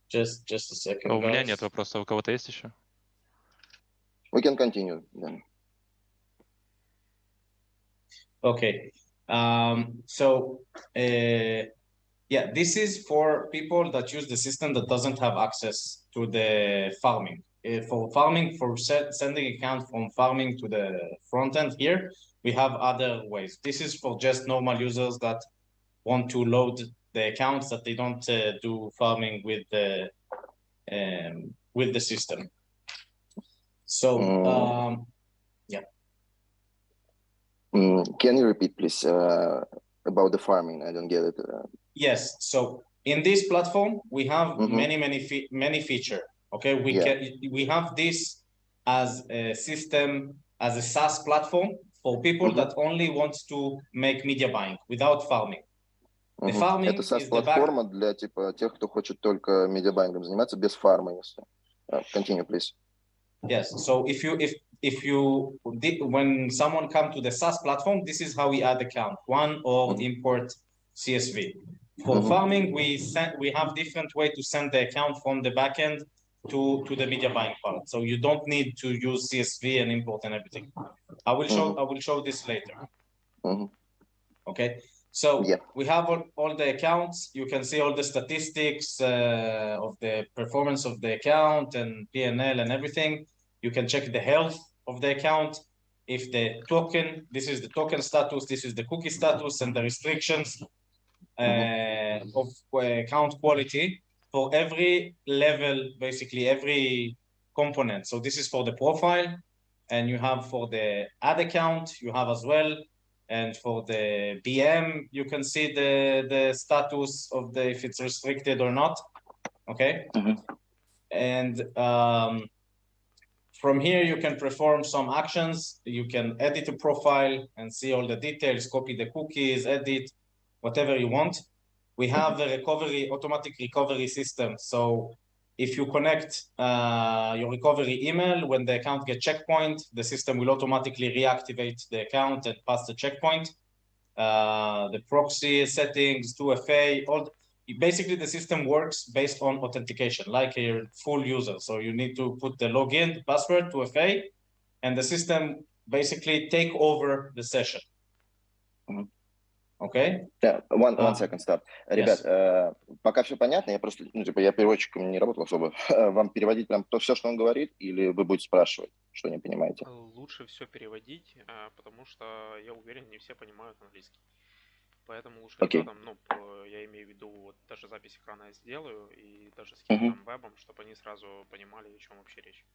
Just a second, У меня guys. нет вопроса. У кого-то есть еще? We can continue then. Okay. Yeah, this is for people that use the system that doesn't have access to the farming. For farming, for sending account from farming to the front end here, we have other ways. This is for just normal users that want to load the accounts that they don't do farming with the system. So yeah. Can you repeat, please, about the farming? I don't get it. Yes. So in this platform, we have many features. Okay, we have this as a system, as a SaaS platform for people that only want to make media buying without farming. The farming Это SaaS-платформа для типа тех, кто хочет только медиабайингом заниматься без фарма, если. Continue, please. Yes. So when someone comes to the SaaS platform, this is how we add account one or import CSV. For farming, we have different way to send the account from the backend to the media buying part. So you don't need to use CSV and import and everything. I will show this later. Okay. So we have all the accounts. You can see all the statistics of the performance of the account and P&L and everything. You can check the health of the account. If the token, this is the token status, this is the cookie status, and the restrictions of account quality for every level, basically every component. So this is for the profile, and you have for the ad account, you have as well. And for the BM, you can see the status of if it's restricted or not. Okay. And from here, you can perform some actions. You can edit a profile and see all the details, copy the cookies, edit, whatever you want. We have a automatic recovery system. So if you connect your recovery email, when the account gets checkpoint, the system will automatically reactivate the account and pass the checkpoint. The proxy settings, 2FA, basically the system works based on authentication, like a full user. So you need to put the login, password, 2FA, and the system basically take over the session. Okay? Yeah, one second, stop. Ребят, пока все понятно, я просто, я переводчиком не работал особо. Вам переводить прям то все, что он говорит, или вы будете спрашивать, что не понимаете? Лучше все переводить, потому что, я уверен, не все понимают английский. Поэтому лучше, когда там, я имею в виду, вот даже запись экрана я сделаю, и даже с каким-то вебом, чтобы они сразу понимали, о чем вообще речь.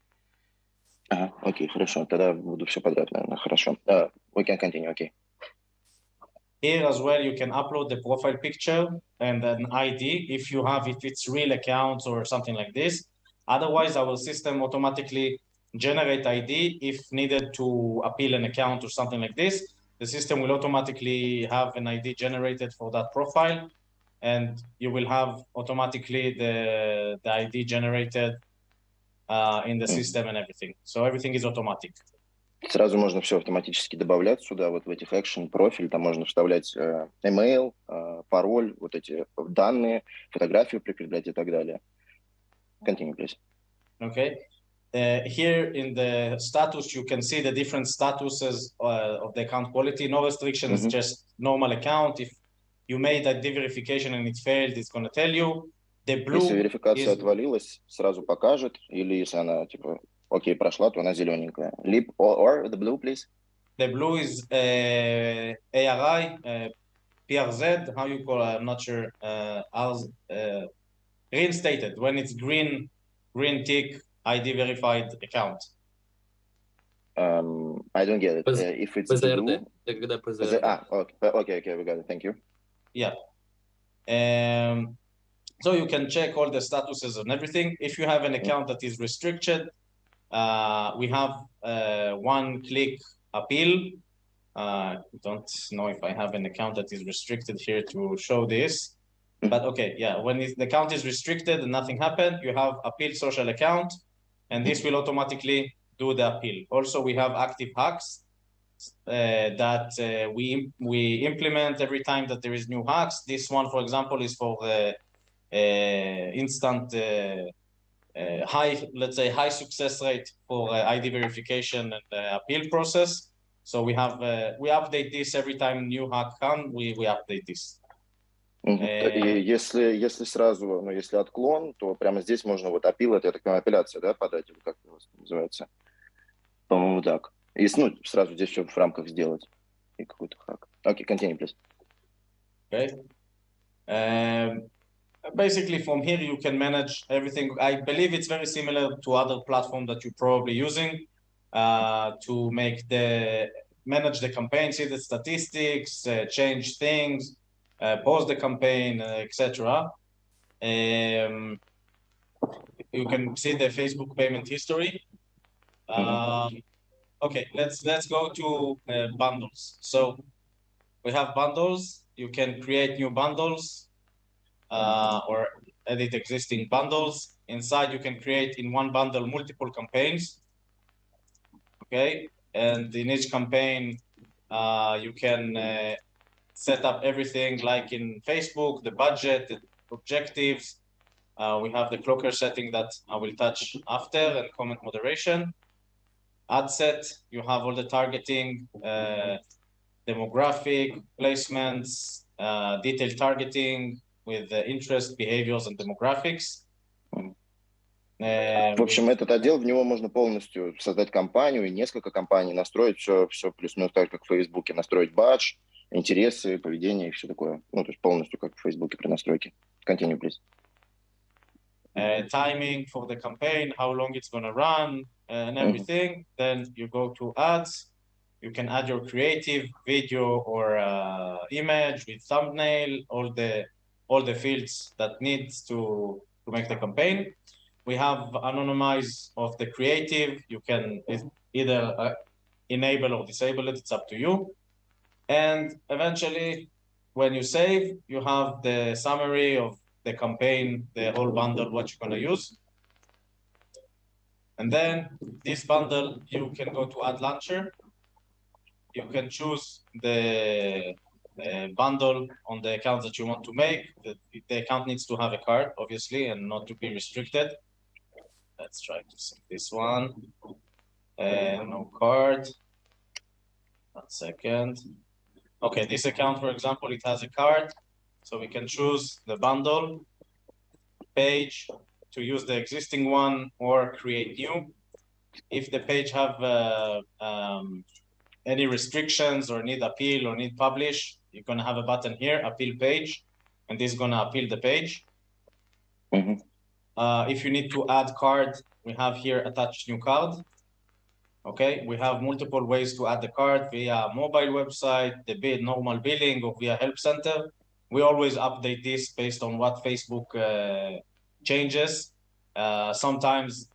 Ага, окей, хорошо, тогда буду все подряд, наверное, хорошо. We can continue, окей. Here as well, you can upload the profile picture and an ID if it's real accounts or something like this. Otherwise, our system automatically generate ID if needed to appeal an account or something like this. The system will automatically have an ID generated for that profile, and you will have automatically the ID generated in the system and everything. So everything is automatic. Сразу можно все автоматически добавлять сюда, вот в этих action профиль, там можно вставлять email, пароль, вот эти данные, фотографию прикреплять и так далее. Continue, please. Okay. Here in the status, you can see the different statuses of the account quality. No restrictions, just normal account. If you made a verification and it failed, it's going to tell you. The blue если верификация отвалилась, сразу покажет, или если она типа окей, прошла, то она зелененькая. Lip or the blue, please? The blue is ARI, PRZ, how you call it, I'm not sure. Reinstated, when it's green tick, ID verified account. I don't get it. If it's blue... Okay, we got it, thank you. Yeah. So you can check all the statuses and everything. If you have an account that is restricted, we have one-click appeal. Don't know if I have an account that is restricted here to show this. But okay, yeah, when the account is restricted and nothing happened, you have appeal social account, and this will automatically do the appeal. Also, we have active hacks that we implement every time that there is new hacks. This one, for example, is for instant high success rate for ID verification and appeal process. So we update this every time new hack comes. We update this. И если сразу, ну, если отклон, то прямо здесь можно вот appeal, это, я так понимаю, апелляция, да, подать, или как это называется? По-моему, так. И, ну, сразу здесь все в рамках сделать. И какой-то хак. Окей, continue, please. Okay. Basically, from here, you can manage everything. I believe it's very similar to other platforms that you're probably using to manage the campaign, see the statistics, change things, pause the campaign, etc. You can see the Facebook payment history. Okay, let's go to bundles. So we have bundles. You can create new bundles or edit existing bundles. Inside, you can create in one bundle multiple campaigns. Okay, and in each campaign, you can set up everything like in Facebook, the budget, the objectives. We have the clocker setting that I will touch after, and comment moderation. Ad set, you have all the targeting, demographic, placements, detailed targeting with interest, behaviors, and demographics. В общем, этот отдел, в него можно полностью создать компанию и несколько компаний, настроить все плюс-минус так, как в Фейсбуке, настроить бадж, интересы, поведение и все такое. Ну, то есть полностью как в Фейсбуке при настройке. Continue, please. Timing for the campaign, how long it's going to run, and everything. Then you go to ads. You can add your creative video or image with thumbnail, all the fields that needs to make the campaign. We have anonymize of the creative. You can either enable or disable it. It's up to you. And eventually, when you save, you have the summary of the campaign, the whole bundle, what you're going to use. And then this bundle, you can go to Ad Launcher. You can choose the bundle on the account that you want to make. The account needs to have a card, obviously, and not to be restricted. Let's try to see this one. No card. 1 second. Okay, this account, for example, it has a card. So we can choose the bundle page to use the existing one or create new. If the page have any restrictions or need appeal or need publish, you're going to have a button here, appeal page, and this is going to appeal the page. If you need to add card, we have here attach new card. Okay, we have multiple ways to add the card via mobile website, the normal billing, or via help center. We always update this based on what Facebook changes. Sometimes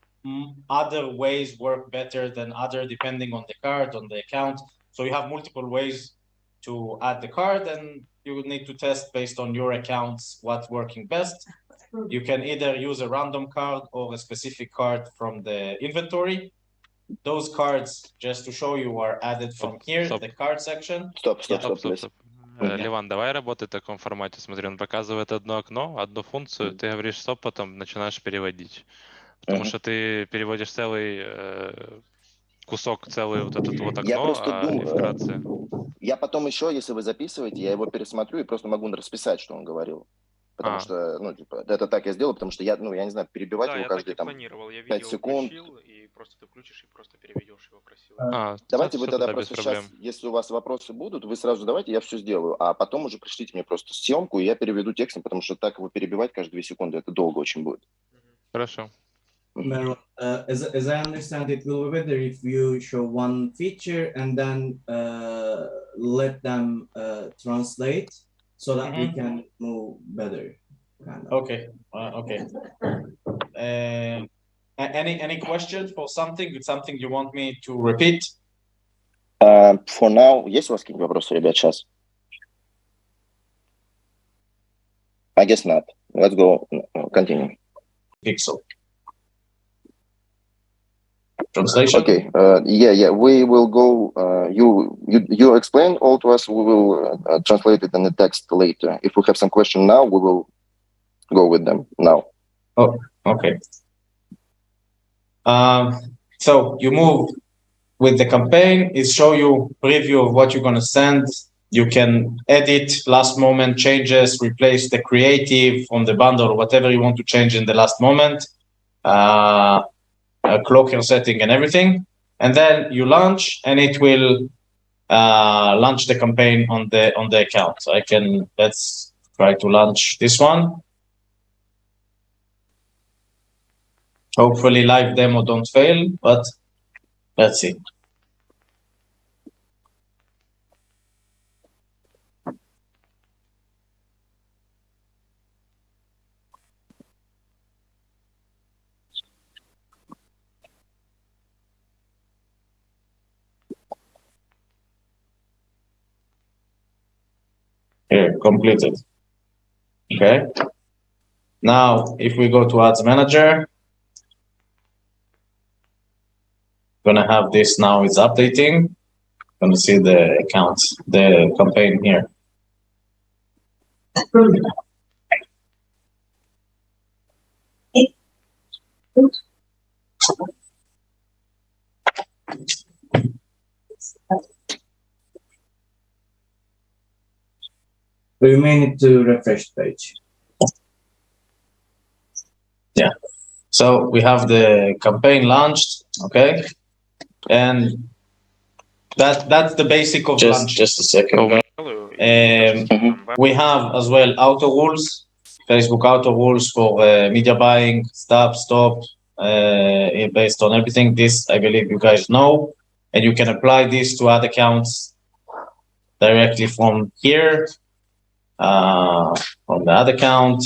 other ways work better than other, depending on the card, on the account. So you have multiple ways to add the card, and you would need to test based on your accounts what's working best. You can either use a random card or a specific card from the inventory. Those cards, just to show you, are added from here, the card section. Стоп. Ливан, давай работай в таком формате. Смотри, он показывает одно окно, одну функцию, ты говоришь стоп, потом начинаешь переводить. Потому что ты переводишь целый кусок, целое вот это вот окно, я просто думаю, вкратце. Я потом еще, если вы записываете, я его пересмотрю и просто могу расписать, что он говорил. Потому что, ну, типа, это так я сделал, потому что я не знаю, перебивать его каждые там 5 секунд. И просто ты включишь и просто переведешь его красиво. Давайте вы тогда просто сейчас, если у вас вопросы будут, вы сразу давайте, я все сделаю, а потом уже пришлите мне просто съемку, и я переведу текстом, потому что так его перебивать каждые 2 секунды, это долго очень будет. Хорошо. As I understand, it will be better if you show one feature and then let them translate so that we can move better. Kind of. Okay. Any questions for something? It's something you want me to repeat? For now, есть у вас какие-то вопросы, ребят, сейчас? I guess not. Let's go. Continue. Pixel. Translation? Okay. Yeah. We will go. You explain all to us. We will translate it in the text later. If we have some question now, we will go with them now. Oh, okay. So you move with the campaign. It show you preview of what you're going to send. You can edit last moment changes, replace the creative from the bundle, or whatever you want to change in the last moment, a cloaker setting and everything. And then you launch, and it will launch the campaign on the account. So let's try to launch this one. Hopefully live demo don't fail, but let's see. Here, completed. Okay. Now, if we go to Ads Manager, gonna have this now. It's updating. Gonna see the accounts, the campaign here. We may need to refresh the page. Yeah. So we have the campaign launched, okay, and that's the basic of launch. Just a second. We have as well auto rules, Facebook auto rules for media buying, stop, based on everything. This I believe you guys know, and you can apply this to ad accounts directly from here, from the ad account.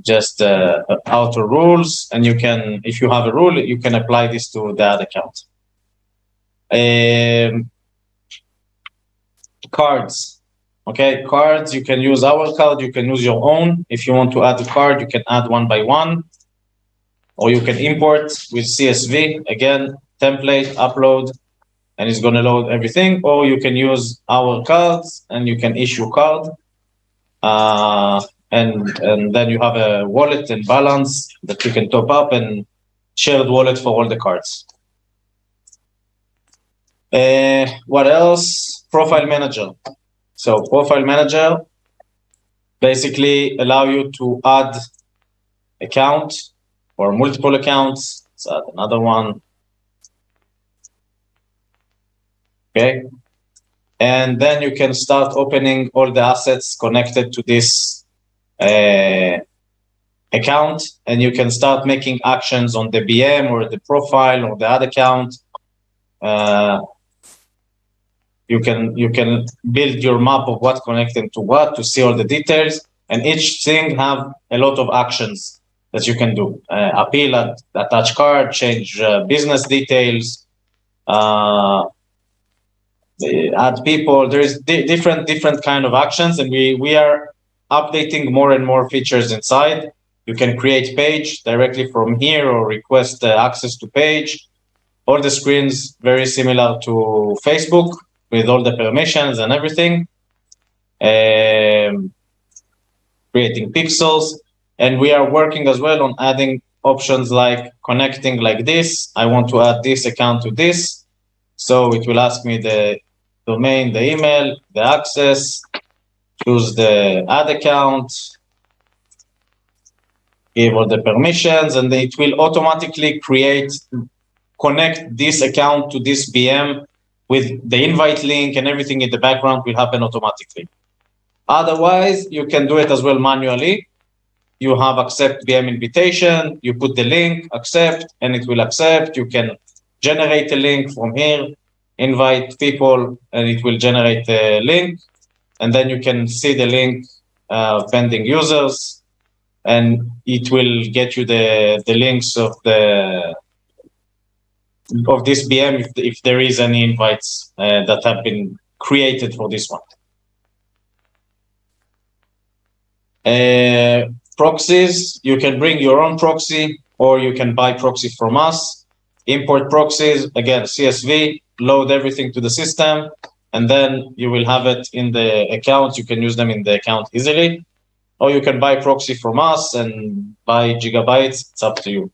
Just auto rules, and you can, if you have a rule, you can apply this to the ad account. Cards, okay, cards, you can use our card, you can use your own. If you want to add a card, you can add one by one, or you can import with CSV, again, template, upload, and it's going to load everything, or you can use our cards and you can issue card. And then you have a wallet and balance that you can top up, and shared wallet for all the cards. What else? Profile manager. So profile manager basically allow you to add account or multiple accounts. Let's add another one. Okay. And then you can start opening all the assets connected to this account, and you can start making actions on the BM or the profile or the ad account. You can build your map of what connected to what to see all the details, and each thing have a lot of actions that you can do. Appeal, attach card, change business details, add people. There is different kind of actions, and we are updating more and more features inside. You can create page directly from here or request access to page. All the screens very similar to Facebook with all the permissions and everything. Creating pixels. And we are working as well on adding options like connecting like this. I want to add this account to this. So it will ask me the domain, the email, the access, choose the ad account, give all the permissions, and it will automatically connect this account to this BM with the invite link, and everything in the background will happen automatically. Otherwise, you can do it as well manually. You have accept BM invitation, you put the link, accept, and it will accept. You can generate a link from here, invite people, and it will generate a link. And then you can see the link pending users, and it will get you the links of this BM if there is any invites that have been created for this one. Proxies, you can bring your own proxy, or you can buy proxy from us. Import proxies, again, CSV, load everything to the system, and then you will have it in the account. You can use them in the account easily. or you can buy proxy from us and buy gigabytes. It's up to you.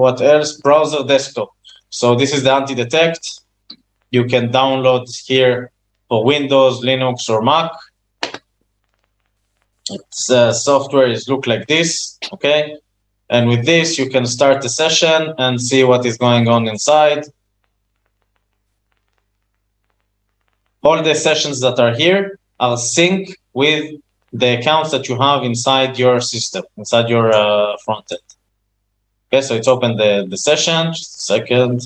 What else? Browser desktop. So this is the Antidetect. You can download here for Windows, Linux, or Mac. Its software is look like this, okay? And with this, you can start the session and see what is going on inside. All the sessions that are here are synced with the accounts that you have inside your system, inside your front end. Okay, so it's open the session, just a second.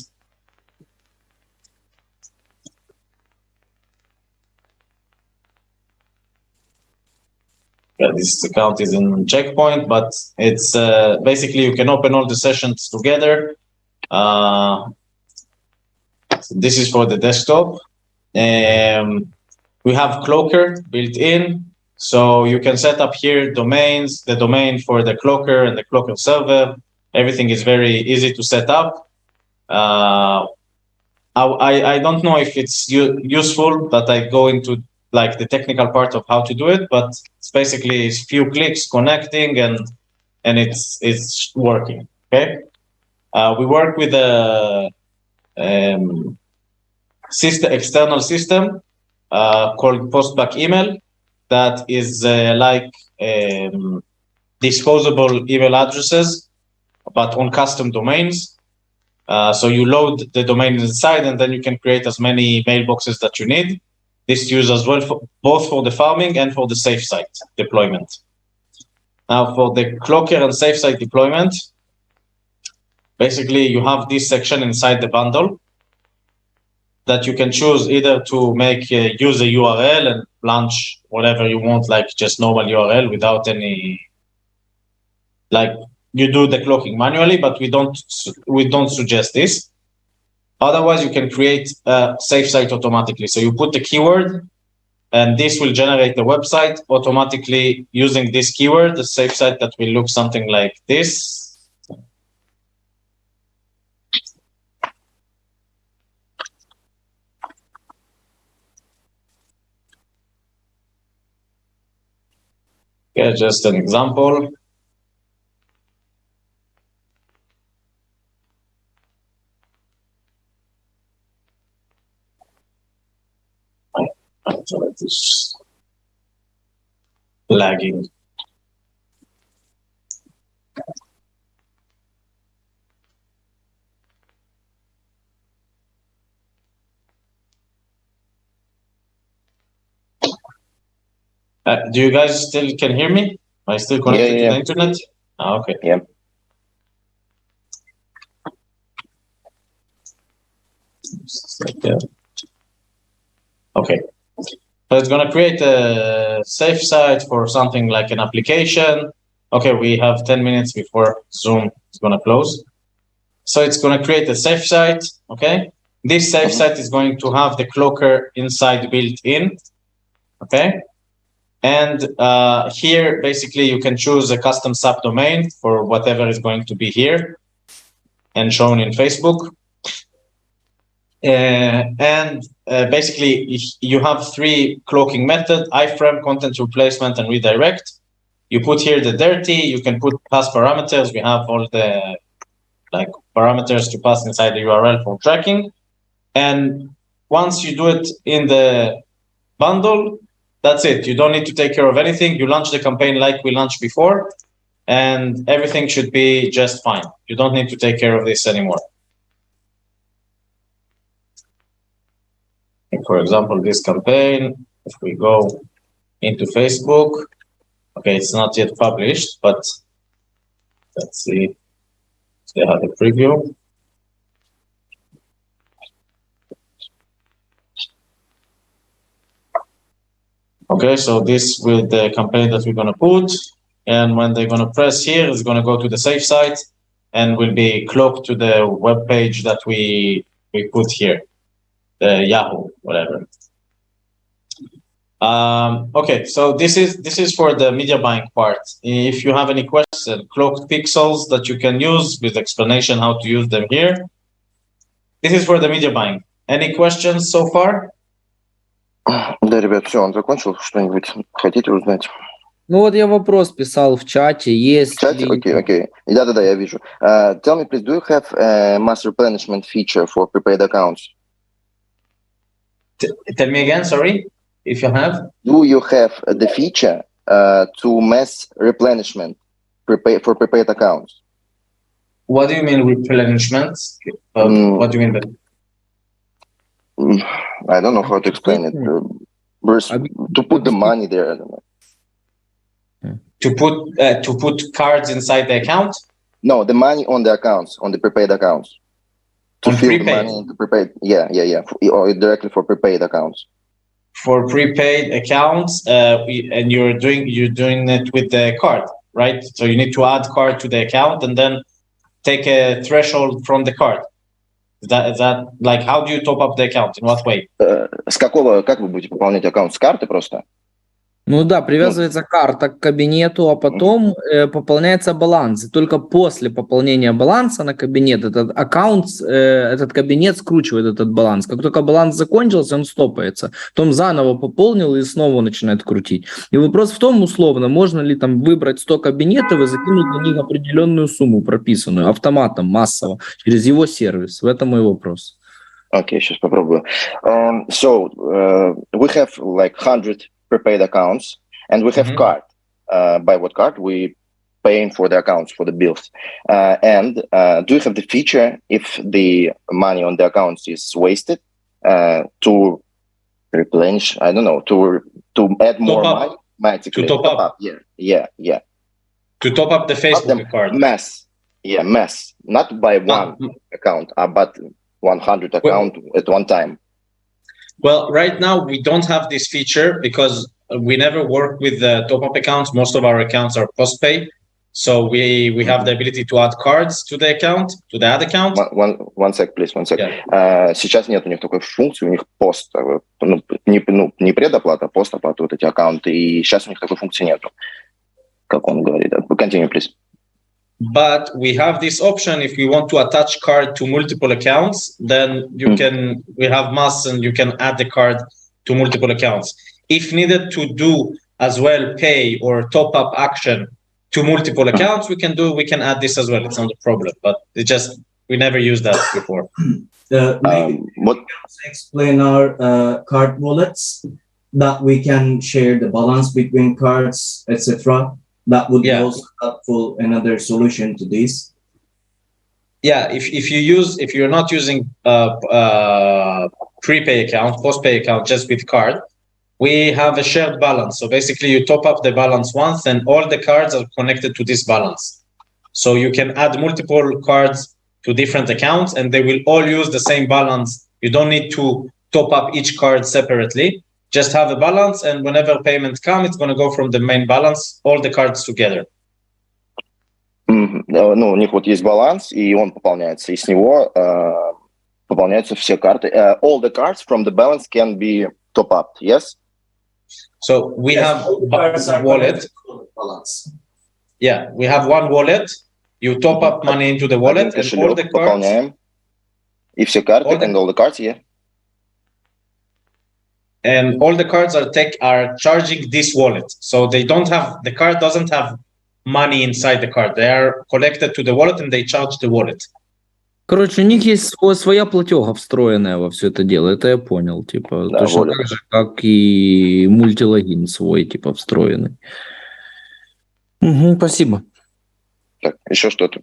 Yeah, this account is in Checkpoint, but it's basically you can open all the sessions together. So this is for the desktop. We have Cloaker built in, so you can set up here domains, the domain for the Cloaker and the Cloaker server. Everything is very easy to set up. I don't know if it's useful that I go into like the technical part of how to do it, but it's basically a few clicks connecting and it's working. Okay, we work with a external system called postback email that is like disposable email addresses, but on custom domains. So you load the domain inside, and then you can create as many mailboxes that you need. This used as well for, both for the farming and for the safe site deployment. Now for the Cloaker and safe site deployment, basically you have this section inside the bundle that you can choose either to make use a URL and launch whatever you want, like just normal URL without any, like you do the cloaking manually, but we don't suggest this. Otherwise, you can create a safe site automatically. So you put the keyword, and this will generate the website automatically using this keyword, the safe site that will look something like this. Yeah, just an example. So it is lagging. Do you guys still can hear me? Am I still connected to the internet? Oh, okay. Yeah. Okay. So it's going to create a safe site for something like an application. Okay, we have 10 minutes before Zoom is going to close. So it's going to create a safe site. Okay. This safe site is going to have the Cloaker inside built in. Okay. And here, basically, you can choose a custom subdomain for whatever is going to be here and shown in Facebook. Basically, you have three cloaking methods: iframe, content replacement, and redirect. You put here the dirty. You can put pass parameters. We have all the like parameters to pass inside the URL for tracking. And once you do it in the bundle, that's it. You don't need to take care of anything. You launch the campaign like we launched before, and everything should be just fine. You don't need to take care of this anymore. For example, this campaign, if we go into Facebook, okay, it's not yet published, but let's see. They have a preview. Okay, so this will the campaign that we're going to put. And when they're going to press here, it's going to go to the safe site and will be cloaked to the web page that we put here, the Yahoo, whatever. Okay, so this is for the media buying part. If you have any questions, cloaked pixels that you can use with explanation how to use them here. This is for the media buying. Any questions so far? Да, ребят, все, он закончил. Что-нибудь хотите узнать? Ну вот я вопрос писал в чате, есть В чате? ли... Окей. Да, я вижу. Tell me, please, do you have a mass replenishment feature for prepaid accounts? Tell me again, sorry, if you have. Do you have the feature to mass replenishment for prepaid accounts? What do you mean replenishment? What do you mean by I don't know how to explain it. To put the money there, I don't know. To put cards inside the account? No, the money on the accounts, on the prepaid accounts. To On fill prepaid? the money into prepaid. Yeah. Or directly for prepaid accounts. For prepaid accounts, and you're doing it with the card, right? So you need to add card to the account and then take a threshold from the card. Is that like, how do you top up the account? In what way? Как вы будете пополнять аккаунт? С карты просто? Ну да, привязывается карта к кабинету, а потом пополняется баланс. И только после пополнения баланса на кабинет этот аккаунт, этот кабинет скручивает этот баланс. Как только баланс закончился, он стопается. Потом заново пополнил и снова начинает крутить. И вопрос в том, условно, можно ли там выбрать 100 кабинетов и закинуть на них определенную сумму прописанную автоматом, массово, через его сервис. В этом мой вопрос. Окей, сейчас попробую. So, we have like 100 prepaid accounts, and we have card. By what card? We paying for the accounts, for the bills. And do you have the feature if the money on the accounts is wasted to replenish? I don't know, to add more money? To top up. Yeah. To top up the Facebook card. Mass. Not by one account, but 100 account at one time. Well, right now we don't have this feature because we never work with the top-up accounts. Most of our accounts are post-pay. So we have the ability to add cards to the account, to the ad account. One sec, please. Yeah. Сейчас нет у них такой функции, у них пост, не предоплата, а постоплата, вот эти аккаунты, и сейчас у них такой функции нету, как он говорит. Continue, please. But we have this option if we want to attach card to multiple accounts, then we have mass and you can add the card to multiple accounts. If needed to do as well pay or top up action to multiple accounts, we can add this as well. It's not a problem, but we never used that before. Maybe what explain our card wallets that we can share the balance between cards, etc. That would be also helpful, another solution to this. Yeah, if you're not using prepay account, postpay account just with card, we have a shared balance. So basically you top up the balance once and all the cards are connected to this balance. So you can add multiple cards to different accounts and they will all use the same balance. You don't need to top up each card separately. Just have a balance, and whenever payment comes, it's going to go from the main balance, all the cards together. Ну, у них вот есть баланс, и он пополняется, и с него пополняются все карты. All the cards from the balance can be top up, yes? So we have a wallet. Yeah, we have one wallet. You top up money into the wallet, and all the cards. Пополняем. И все карты, and all the cards, yeah. And all the cards are charging this wallet. So the card doesn't have money inside the card. They are collected to the wallet and they charge the wallet. Короче, у них есть своя платега встроенная во все это дело. Это я понял. Типа, да, точно так же, как и мультилогин свой, типа, встроенный. Спасибо. Так, еще что-то.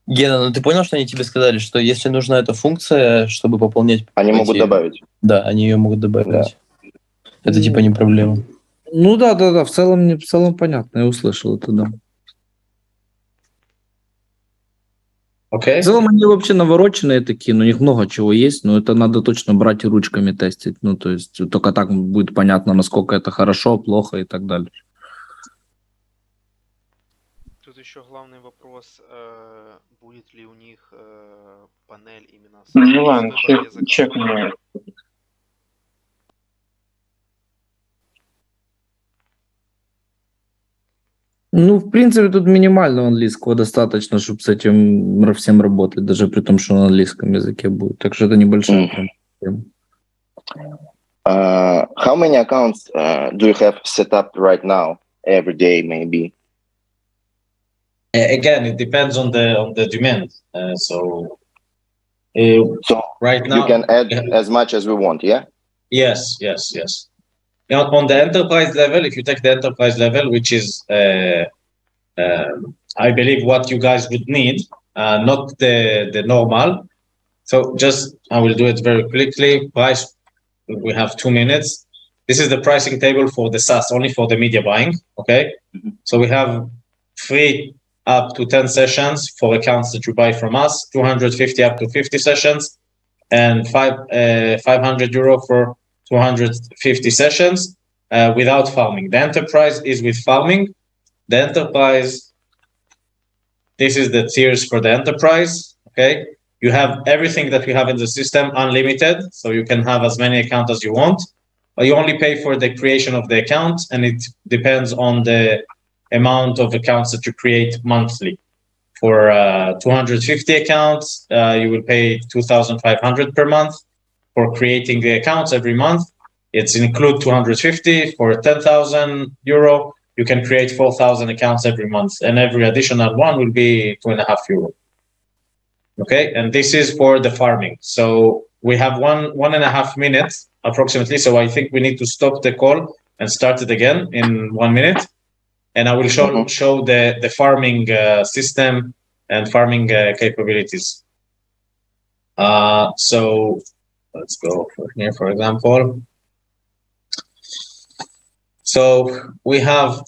Гена, ну ты понял, что они тебе сказали, что если нужна эта функция, чтобы пополнять... Они могут добавить. Да, они ее могут добавить. Да. Это типа не проблема. Ну да, в целом понятно, я услышал это, да. Okay. В целом они вообще навороченные такие, но у них много чего есть, но это надо точно брать и ручками тестить. Ну то есть только так будет понятно, насколько это хорошо, плохо и так далее. Тут еще главный вопрос, будет ли у них панель именно с выбором языка. Ну, в принципе, тут минимального английского достаточно, чтобы с этим всем работать, даже при том, что на английском языке будет. Так что это небольшая проблема. How many accounts do you have set up right now? Every day, maybe. Again, it depends on the demand. So right now you can add as much as we want. Yeah. Yes. Now, on the enterprise level, if you take the enterprise level, which is I believe what you guys would need, not the normal. So just I will do it very quickly. Price. We have 2 minutes. This is the pricing table for the SaaS, only for the media buying. Okay. So we have free up to 10 sessions for accounts that you buy from us, 250 up to 50 sessions, and 500 euro for 250 sessions without farming. The enterprise is with farming. The enterprise, this is the tiers for the enterprise. Okay. You have everything that we have in the system unlimited, so you can have as many accounts as you want. But you only pay for the creation of the account, and it depends on the amount of accounts that you create monthly. For 250 accounts, you will pay 2,500 per month for creating the accounts every month. It's include 250 for 10,000 euro. You can create 4,000 accounts every month, and every additional one will be 2.5 euro. Okay, and this is for the farming. So we have 1.5 minutes approximately. So I think we need to stop the call and start it again in 1 minute. And I will show the farming system and farming capabilities. So let's go for here, for example. So we have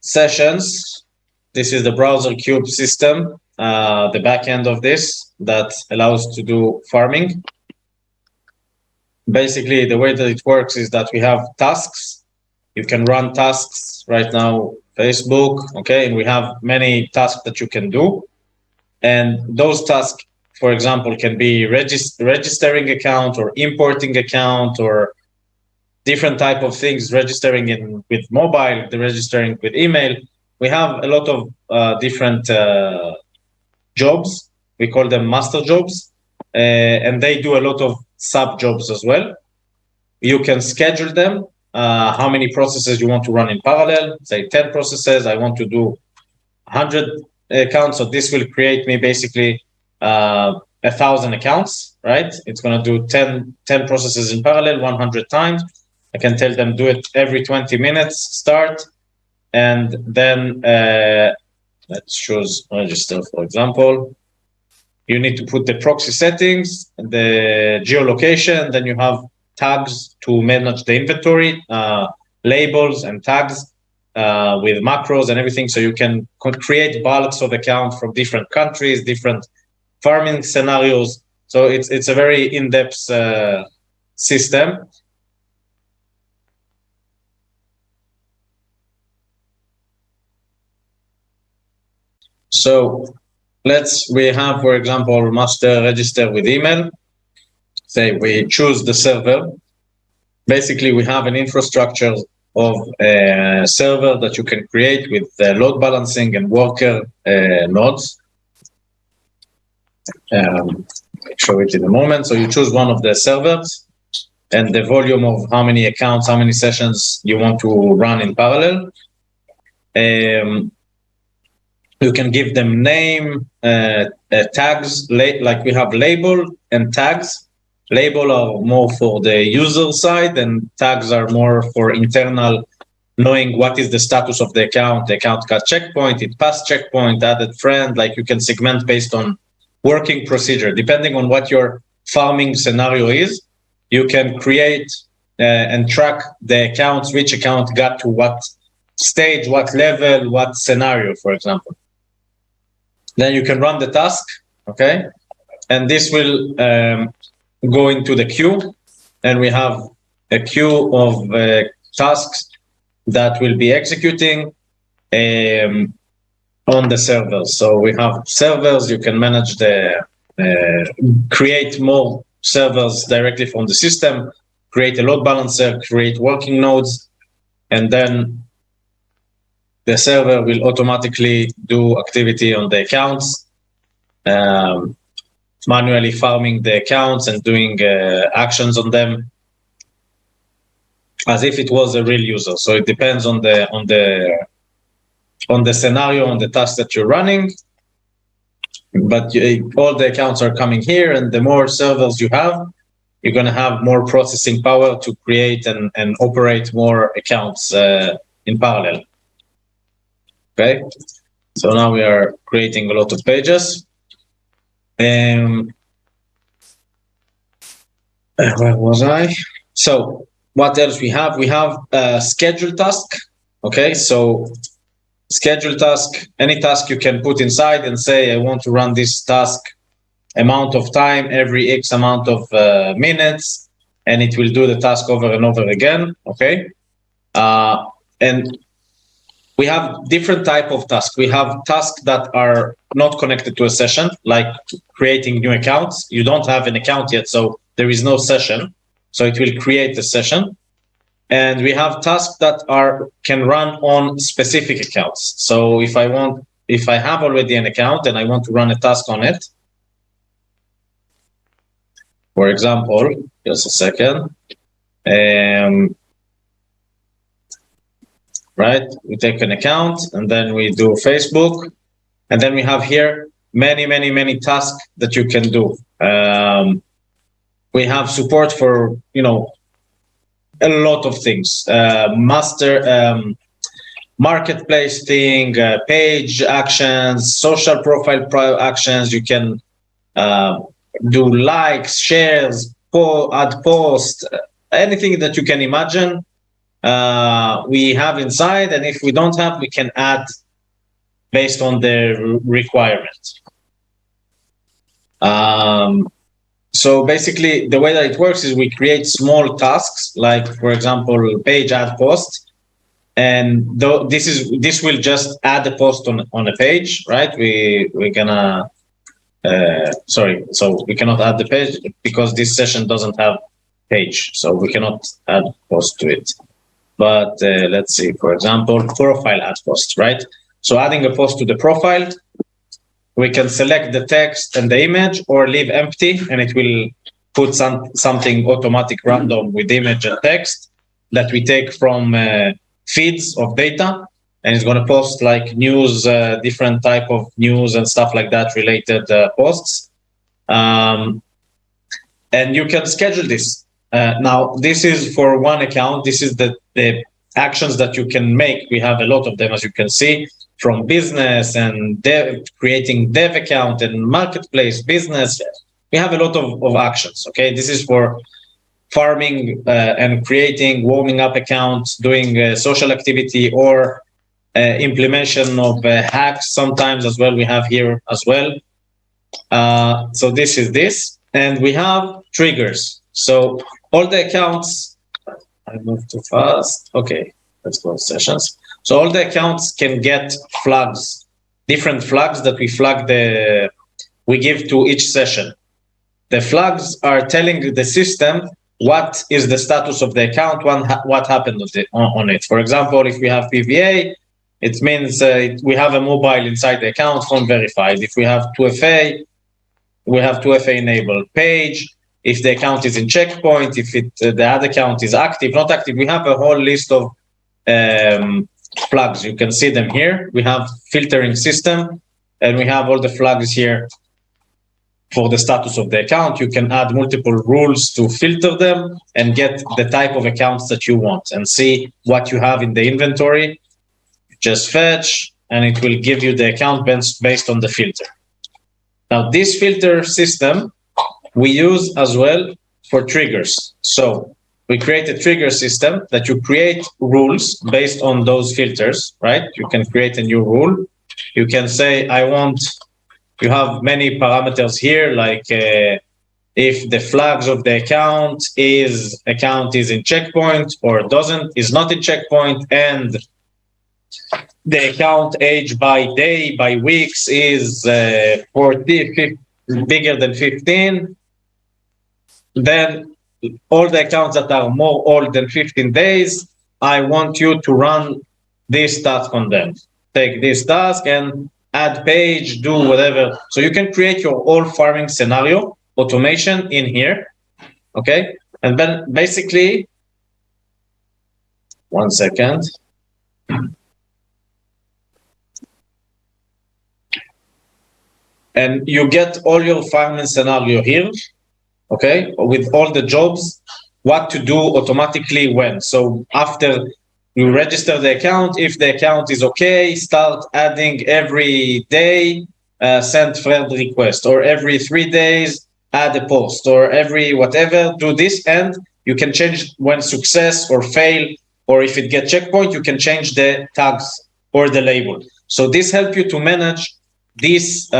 sessions. This is the browser cube system, the back end of this that allows to do farming. Basically, the way that it works is that we have tasks. You can run tasks right now, Facebook, okay, and we have many tasks that you can do. And those tasks, for example, can be registering account or importing account or different type of things, registering with mobile, the registering with email. We have a lot of different jobs. We call them master jobs, and they do a lot of sub jobs as well. You can schedule them, how many processes you want to run in parallel, say 10 processes, I want to do 100 accounts. So this will create me basically 1,000 accounts, right? It's going to do 10 processes in parallel 100 times. I can tell them do it every 20 minutes, start, and then let's choose register, for example. You need to put the proxy settings, the geolocation, then you have tags to manage the inventory, labels and tags with macros and everything. So you can create bulks of accounts from different countries, different farming scenarios. So it's a very in-depth system. So we have, for example, master register with email. Say we choose the server. Basically, we have an infrastructure of a server that you can create with load balancing and worker nodes. I'll show it in a moment. So you choose one of the servers and the volume of how many accounts, how many sessions you want to run in parallel. You can give them name, tags, like we have label and tags. Label are more for the user side and tags are more for internal, knowing what is the status of the account. The account got checkpoint, it passed checkpoint, added friend, like you can segment based on working procedure. Depending on what your farming scenario is, you can create and track the accounts, which account got to what stage, what level, what scenario, for example. Then you can run the task, okay? And this will go into the queue, and we have a queue of tasks that will be executing on the servers. So we have servers, you can manage create more servers directly from the system, create a load balancer, create working nodes, and then the server will automatically do activity on the accounts, manually farming the accounts and doing actions on them. as if it was a real user. So it depends on the scenario, on the task that you're running. But all the accounts are coming here, and the more servers you have, you're going to have more processing power to create and operate more accounts in parallel. Okay, so now we are creating a lot of pages. Where was I? So what else we have? We have a schedule task. Okay, so schedule task, any task you can put inside and say, I want to run this task amount of time every X amount of minutes, and it will do the task over and over again. Okay, and we have different type of tasks. We have tasks that are not connected to a session, like creating new accounts. You don't have an account yet, so there is no session. So it will create the session. And we have tasks that can run on specific accounts. So if I have already an account and I want to run a task on it, for example, just a second. Right, we take an account and then we do Facebook, and then we have here many tasks that you can do. We have support for a lot of things, marketplace thing, page actions, social profile actions. You can do likes, shares, add posts, anything that you can imagine. We have inside, and if we don't have, we can add based on the requirements. So basically, the way that it works is we create small tasks, like for example, page add post, and this will just add a post on a page, right? We're gonna so we cannot add the page because this session doesn't have page, so we cannot add post to it. But let's see, for example, profile add post, right? So adding a post to the profile, we can select the text and the image or leave empty, and it will put something automatic random with image and text that we take from feeds of data, and it's going to post like news, different type of news and stuff like that related posts. And you can schedule this. Now, this is for one account. This is the actions that you can make. We have a lot of them, as you can see, from business and creating dev account and marketplace business. We have a lot of actions. Okay, this is for farming and creating, warming up accounts, doing social activity, or implementation of hacks sometimes as well. We have here as well. So this is this, and we have triggers. So all the accounts, I moved too fast. Okay, let's go to sessions. So all the accounts can get flags, different flags that we give to each session. The flags are telling the system what is the status of the account, what happened on it. For example, if we have PVA, it means we have a mobile inside the account, phone verified. If we have 2FA, we have 2FA enabled page. If the account is in checkpoint, if the ad account is active, not active, we have a whole list of flags. You can see them here. We have filtering system, and we have all the flags here for the status of the account. You can add multiple rules to filter them and get the type of accounts that you want and see what you have in the inventory. Just fetch, and it will give you the account based on the filter. Now, this filter system we use as well for triggers. So we create a trigger system that you create rules based on those filters, right? You can create a new rule. You can say, you have many parameters here, like if the flags of the account is in checkpoint or is not in checkpoint, and the account age by day, by weeks is 40, bigger than 15, then all the accounts that are more old than 15 days, I want you to run this task on them. Take this task and add page, do whatever. So you can create your whole farming scenario automation in here, okay? And then basically, 1 second. And you get all your farming scenario here, okay, with all the jobs, what to do automatically when. So after you register the account, if the account is okay, start adding every day, send friend request, or every 3 days, add a post, or every whatever, do this, and you can change when success or fail, or if it get checkpoint, you can change the tags or the label. So this helps you to manage this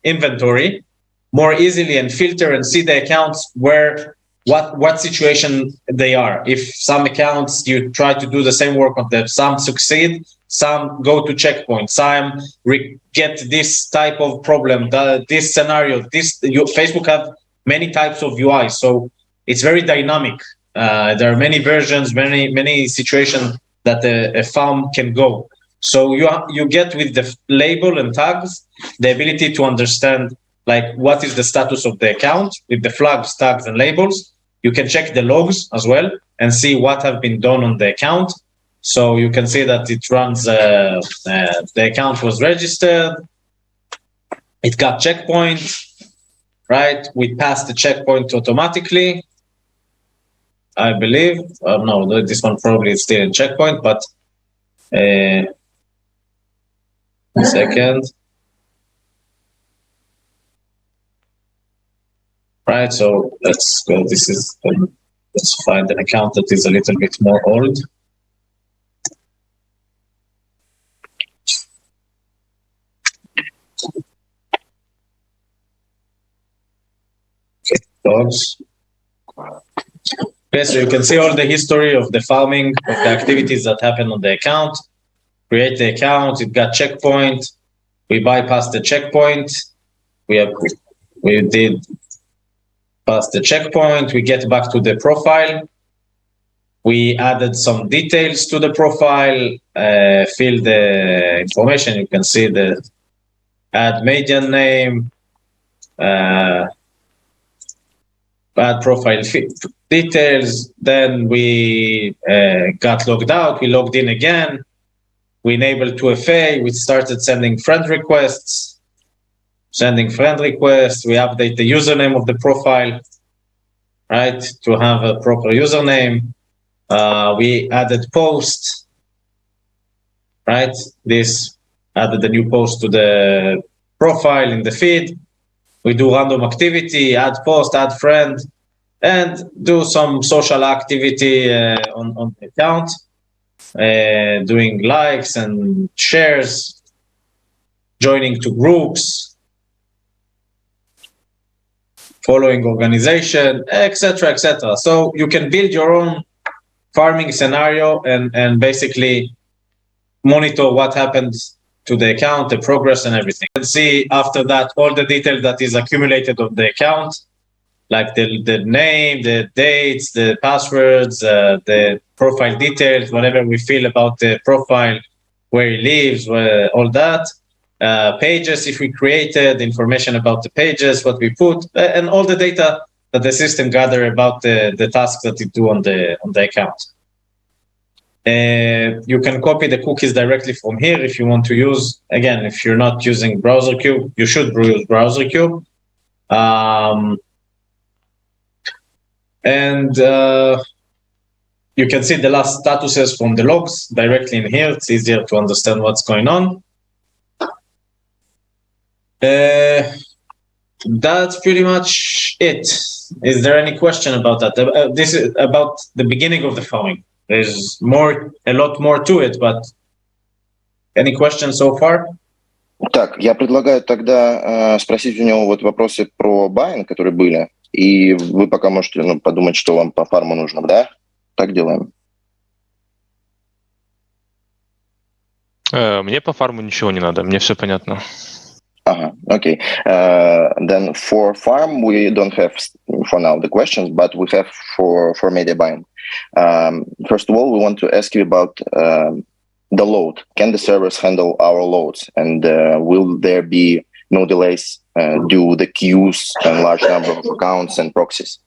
inventory more easily and filter and see the accounts where what situation they are. If some accounts you try to do the same work on them, some succeed, some go to checkpoint, some get this type of problem, this scenario. Facebook have many types of UI, so it's very dynamic. There are many versions, many situations that a farm can go. So you get with the label and tags the ability to understand like what is the status of the account with the flags, tags, and labels. You can check the logs as well and see what have been done on the account. So you can see that it runs, the account was registered, it got checkpoint, right? We passed the checkpoint automatically, I believe. No, this one probably is still in checkpoint, but 1 second. Right, so let's go. This is let's find an account that is a little bit more old. Okay, dogs. Okay, so you can see all the history of the farming, of the activities that happened on the account. Create the account, it got checkpoint. We bypassed the checkpoint. We did pass the checkpoint. We get back to the profile. We added some details to the profile, fill the information. You can see the add median name, add profile details. Then we got logged out. We logged in again. We enabled 2FA. We started sending friend requests. We update the username of the profile, right, to have a proper username. We added post, right? This added the new post to the profile in the feed. We do random activity, add post, add friend, and do some social activity on the account, doing likes and shares, joining to groups, following organization, etc., etc. So you can build your own farming scenario and basically monitor what happens to the account, the progress, and everything. And see after that all the detail that is accumulated on the account, like the name, the dates, the passwords, the profile details, whatever we feel about the profile, where he lives, all that. Pages, if we created, information about the pages, what we put, and all the data that the system gather about the tasks that you do on the account. You can copy the cookies directly from here if you want to use. Again, if you're not using BrowserCube, you should use BrowserCube. And you can see the last statuses from the logs directly in here. It's easier to understand what's going on. That's pretty much it. Is there any question about that? This is about the beginning of the farming. There's a lot more to it, but any questions so far? Так, я предлагаю тогда спросить у него вот вопросы про баинг, которые были, и вы пока можете подумать, что вам по фарму нужно, да? Так делаем. Мне по фарму ничего не надо, мне все понятно. Okay. Then for farm, we don't have for now the questions, but we have for media buying. First of all, we want to ask you about the load. Can the servers handle our loads? And will there be no delays due to the queues and large number of accounts and proxies?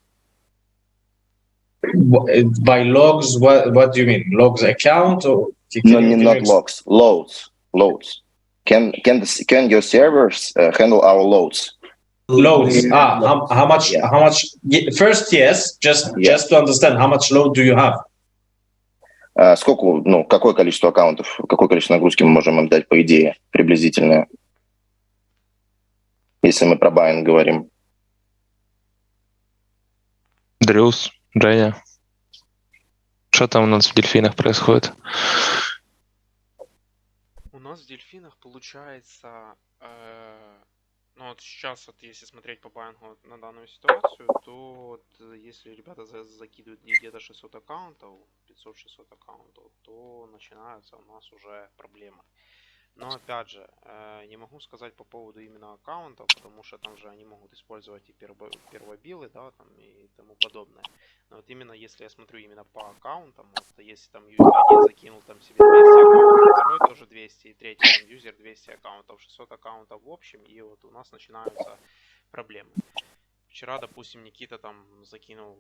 By logs, what do you mean? Logs account or not logs, loads. Can your servers handle our loads? Loads. How much? Yeah. How much? First, yes. Just to understand, how much load do you have? Сколько, какое количество аккаунтов, какое количество нагрузки мы можем им дать, по идее, приблизительно, если мы про баинг говорим? Дрюс, Женя. Что там у нас в дельфинах происходит? У нас в дельфинах получается, вот сейчас, если смотреть по баингу на данную ситуацию, то если ребята закидывают где-то 600 аккаунтов, 500-600 аккаунтов, то начинаются у нас уже проблемы. Но опять же, не могу сказать по поводу именно аккаунтов, потому что там же они могут использовать и первобилы, да, там и тому подобное. Но вот именно если я смотрю именно по аккаунтам, вот если там юзер один закинул там себе 200 аккаунтов, второй тоже 200, и третий там юзер 200 аккаунтов, 600 аккаунтов в общем, и вот у нас начинаются проблемы. Вчера, допустим, Никита там закинул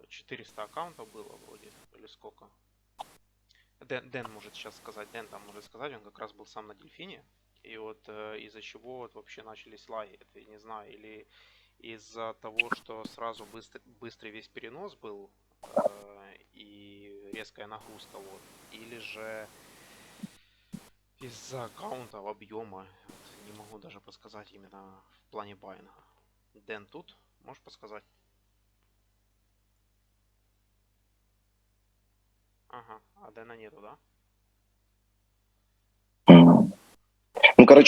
400 аккаунтов было вроде, или сколько? Дэн может сейчас сказать, он как раз был сам на дельфине, и вот из-за чего вот вообще начались лаги, это я не знаю, или из-за того, что сразу быстрый весь перенос был и резкая нагрузка, вот, или же из-за аккаунтов, объема, вот, не могу даже подсказать именно в плане баинга. Дэн тут, можешь подсказать? Ага, а Дэна нету, да?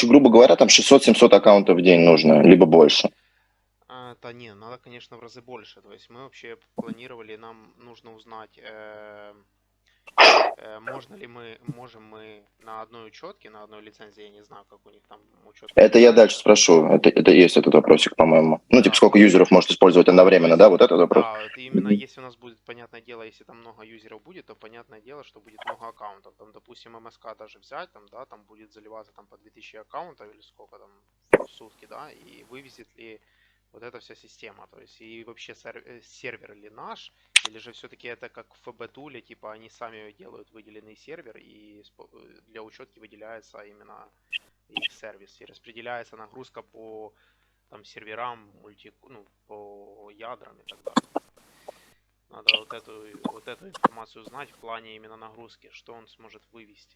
Грубо говоря, там 600-700 аккаунтов в день нужно, либо больше. Да не, надо, конечно, в разы больше. То есть мы вообще планировали, нам нужно узнать, можем мы на одной учетке, на одной лицензии, я не знаю, как у них там учетка. Это я дальше спрошу, это есть этот вопросик, по-моему. Да. Сколько юзеров может использовать одновременно, да, вот этот вопрос? Да, это именно если у нас будет, понятное дело, если там много юзеров будет, то понятное дело, что будет много аккаунтов. Там, допустим, МСК даже взять, там, да, там будет заливаться там по 2000 аккаунтов или сколько там в сутки, да, и вывезет ли вот эта вся система, то есть и вообще сервер ли наш, или же все-таки это как в ФБ-туле, типа они сами делают выделенный сервер и для учетки выделяется именно их сервис и распределяется нагрузка по там серверам, по ядрам и так далее. Надо вот эту информацию знать в плане именно нагрузки, что он сможет вывести.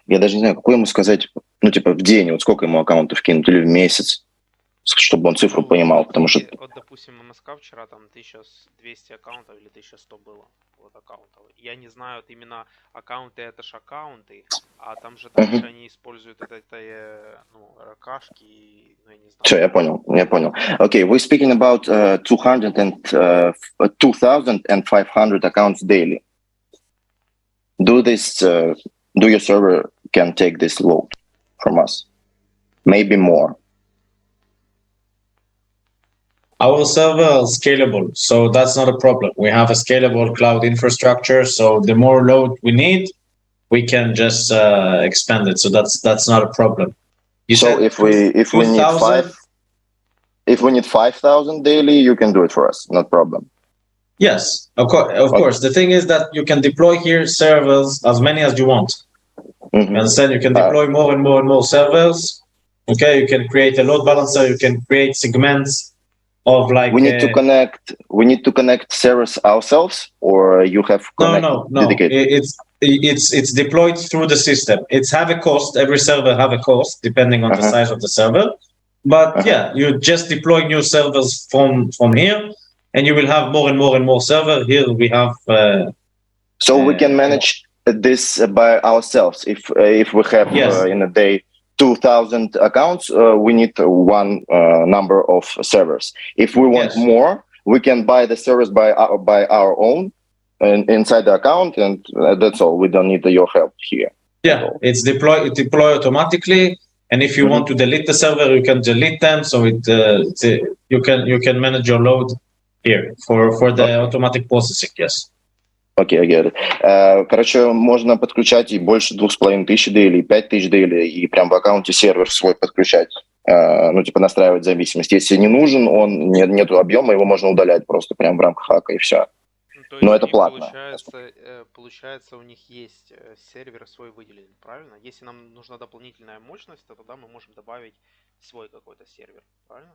Я даже не знаю, какой ему сказать, в день, вот сколько ему аккаунтов кинуть, или в месяц, чтобы он цифру понимал, потому что... Вот, допустим, МСК вчера там 1200 аккаунтов или 1100 было, вот аккаунтов. Я не знаю, вот именно аккаунты, это ж аккаунты, а там же дальше они используют ракашки, я не знаю. Все, я понял. Okay, we're speaking about 2,500 accounts daily. Do your server can take this load from us? Maybe more. Our server is scalable, so that's not a problem. We have a scalable cloud infrastructure, so the more load we need, we can just expand it. So that's not a problem. So if we need 5,000 daily, you can do it for us, no problem. Yes, of course. The thing is that you can deploy here servers as many as you want. You understand? You can deploy more and more servers. Okay, you can create a load balancer. You can create segments of we need to connect servers ourselves, or you have dedicated? It's deployed through the system. It's have a cost. Every server have a cost depending on the size of the server. But you just deploy new servers from here, and you will have more and more server. Here we have. So we can manage this by ourselves. If we have in a day 2,000 accounts, we need one number of servers. If we want more, we can buy the servers by our own and inside the account, and that's all. We don't need your help here. Yeah, it's deploy automatically. And if you want to delete the server, you can delete them. So you can manage your load here for the automatic processing. Yes. Окей, I get it. Короче, можно подключать и больше 2500 daily, 5000 daily, и прям в аккаунте сервер свой подключать. настраивать зависимость. Если не нужен, нету объема, его можно удалять просто прямо в рамках хака, и все. То есть Но это платно. Получается, у них есть сервер свой выделен, правильно? Если нам нужна дополнительная мощность, то тогда мы можем добавить свой какой-то сервер, правильно?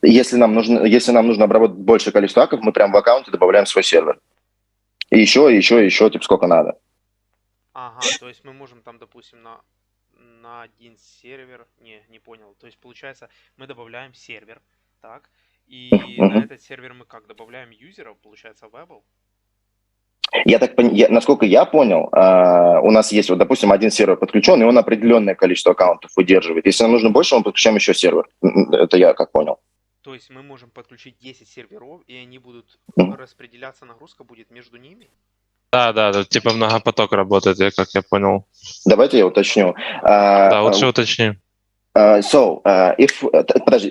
Если нам нужно обработать большее количество хаков, мы прямо в аккаунте добавляем свой сервер. И еще, сколько надо. Ага, то есть мы можем там, допустим, на один сервер... Не понял. То есть, получается, мы добавляем сервер, так? И на этот сервер мы как? Добавляем юзеров, получается, вебл? Насколько я понял, у нас есть, допустим, один сервер подключен, и он определенное количество аккаунтов выдерживает. Если нам нужно больше, мы подключаем еще сервер. Это я как понял. То есть мы можем подключить 10 серверов, и они будут распределяться, нагрузка будет между ними? Да, тут типа многопоток работает, как я понял. Давайте я уточню. Да, лучше уточни. Подожди,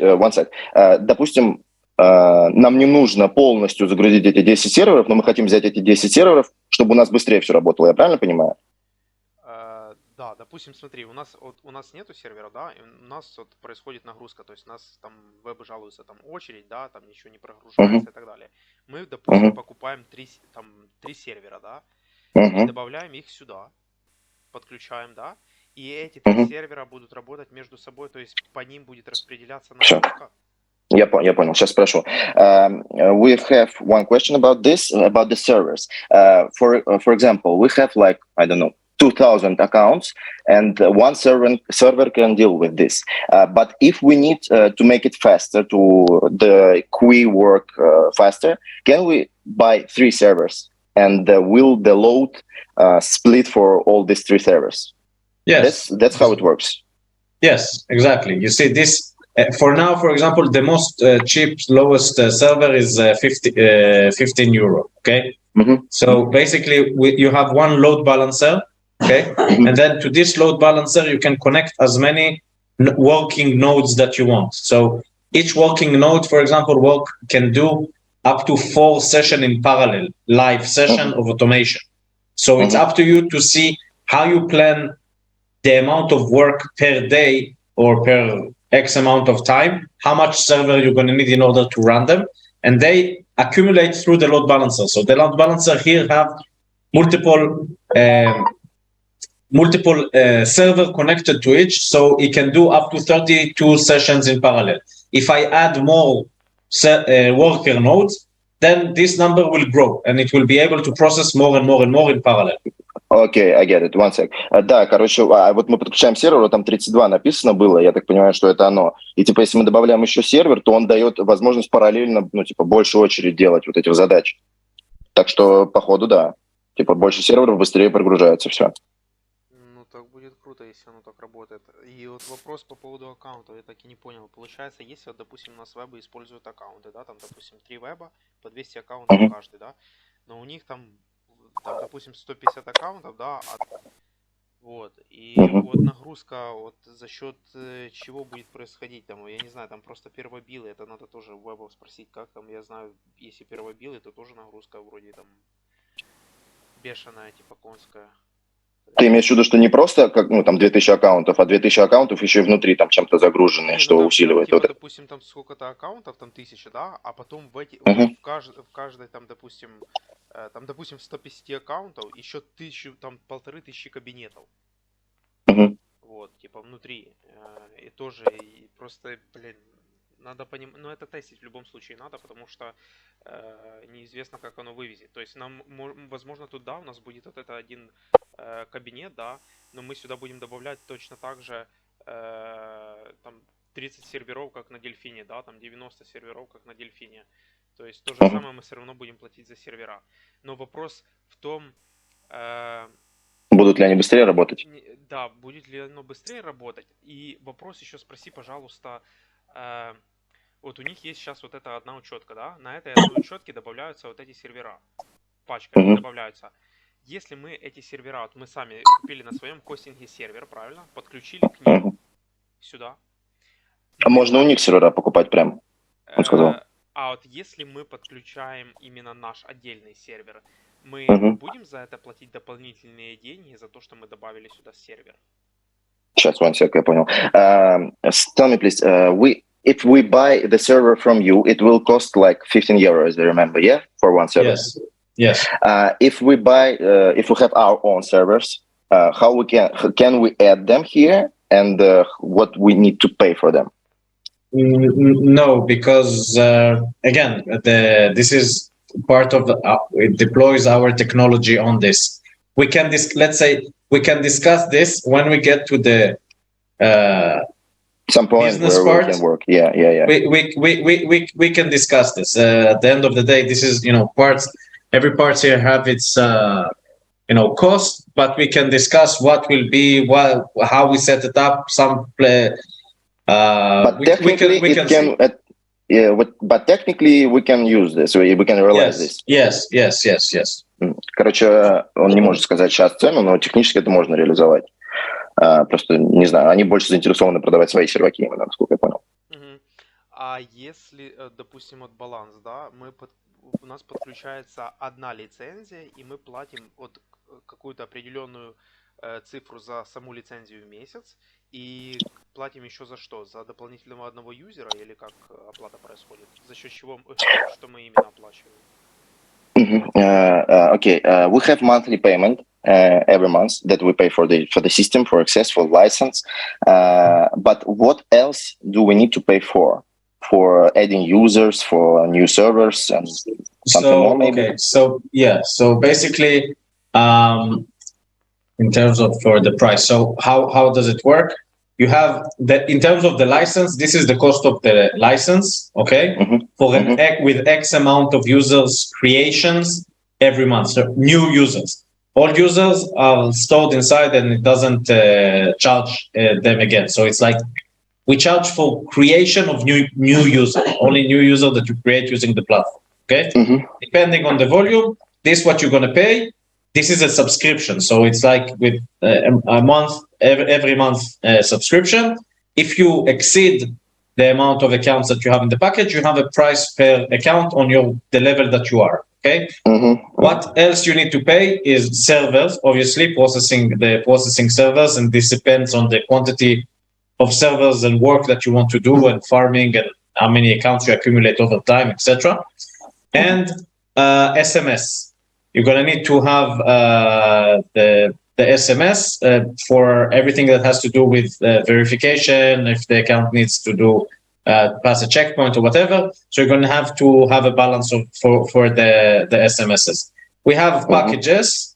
one sec. Допустим, нам не нужно полностью загрузить эти 10 серверов, но мы хотим взять эти 10 серверов, чтобы у нас быстрее все работало. Я правильно понимаю? Да, допустим, смотри, у нас нету сервера, да, и у нас происходит нагрузка, то есть у нас там веб жалуется, там очередь, да, там ничего не прогружается и так далее. Мы, допустим, покупаем 3 сервера, да, и добавляем их сюда, подключаем, да, и эти 3 сервера будут работать между собой, то есть по ним будет распределяться нагрузка. Я понял, сейчас спрошу. We have one question about this, about the servers. For example, we have 2,000 accounts, and one server can deal with this. But if we need to make it faster, to the queue work faster, can we buy 3 servers? And will the load split for all these 3 servers? Yes. That's how it works. Yes, exactly. You see this, for now, for example, the most cheap, lowest server is 15 euro, okay? So basically, you have one load balancer, okay? And then to this load balancer, you can connect as many working nodes that you want. So each working node, for example, can do up to 4 sessions in parallel, live session of automation. So it's up to you to see how you plan the amount of work per day or per X amount of time, how much server you're going to need in order to run them, and they accumulate through the load balancer. So the load balancer here have multiple server connected to each, so it can do up to 32 sessions in parallel. If I add more worker nodes, then this number will grow, and it will be able to process more and more and more in parallel. Окей, I get it, one sec. Да, короче, вот мы подключаем сервер, там 32 написано было, я так понимаю, что это оно. И если мы добавляем еще сервер, то он дает возможность параллельно, больше очередь делать вот этих задач. Так что, походу, да. Больше серверов, быстрее прогружается все. Ну, так будет круто, если оно так работает. И вот вопрос по поводу аккаунта, я так и не понял. Получается, если, допустим, у нас вебы используют аккаунты, да, там, допустим, 3 веба, по 200 аккаунтов каждый, да, но у них там, допустим, 150 аккаунтов, да, вот, и вот нагрузка, вот за счет чего будет происходить, там, я не знаю, там просто первобилы, это надо тоже у вебов спросить, как там, я знаю, если первобилы, то тоже нагрузка вроде там бешеная, типа конская. Ты имеешь в виду, что не просто как, 2000 аккаунтов, а 2000 аккаунтов еще и внутри там чем-то загруженные, что усиливает. Типа, допустим, там сколько-то аккаунтов, там 1000, да, а потом в в каждой там, допустим, 150 аккаунтов, еще 1000, там 1500 кабинетов. Вот, типа внутри. И тоже, и просто, надо понимать, это тестить в любом случае надо, потому что неизвестно, как оно вывезет. То есть нам, возможно, тут, да, у нас будет вот это один кабинет, да, но мы сюда будем добавлять точно так же там 30 серверов, как на Дельфине, да, там 90 серверов, как на Дельфине. То есть то же самое мы все равно будем платить за сервера. Но вопрос в том... Будут ли они быстрее работать? Да, будет ли оно быстрее работать. И вопрос еще спроси, пожалуйста, вот у них есть сейчас вот эта одна учетка, да, на этой одной учетке добавляются вот эти сервера, пачками добавляются. Если мы эти сервера, вот мы сами купили на своем хостинге сервер, правильно, подключили к ним сюда. А можно у них сервера покупать прям, он сказал. А вот если мы подключаем именно наш отдельный сервер, мы будем за это платить дополнительные деньги за то, что мы добавили сюда сервер? Сейчас, one sec, я понял. Tell me, please, if we buy the server from you, it will cost like 15 euros, I remember, yeah? For one server. Yes. If we buy, if we have our own servers, how we can we add them here, and what we need to pay for them? No, because again, this is part of it deploys our technology on this. We can let's say we can discuss this when we get to the some point business where part. We can work. Yeah. We can discuss this. At the end of the day, this is parts. Every parts here have its cost, but we can discuss what will be how we set it up. But technically, but technically we can use this. We can realize this. Yes. Короче, он не может сказать сейчас цену, но технически это можно реализовать. Просто, не знаю, они больше заинтересованы продавать свои серваки, именно, насколько я понял. А если, допустим, от баланс, да, у нас подключается одна лицензия, и мы платим какую-то определенную цифру за саму лицензию в месяц, и платим еще за что? За дополнительного одного юзера, или как оплата происходит? За счет чего, что мы именно оплачиваем? Okay, we have monthly payment every month that we pay for the system, for access, for license. But what else do we need to pay for? For adding users, for new servers, and something more maybe? Okay, so basically, in terms of for the price, so how does it work? You have in terms of the license, this is the cost of the license, okay? With X amount of users creations every month, so new users. All users are stored inside, and it doesn't charge them again. So it's like we charge for creation of new users, only new user that you create using the platform, okay? Depending on the volume, this is what you're gonna pay. This is a subscription, so it's like with a month, every month subscription. If you exceed the amount of accounts that you have in the package, you have a price per account on the level that you are. Okay. What else you need to pay is servers, obviously processing servers, and this depends on the quantity of servers and work that you want to do, and farming, and how many accounts you accumulate over time, etc. And SMS. You're going to need to have the SMS for everything that has to do with verification, if the account needs to do pass a checkpoint or whatever. So you're going to have a balance for the SMSs. We have packages,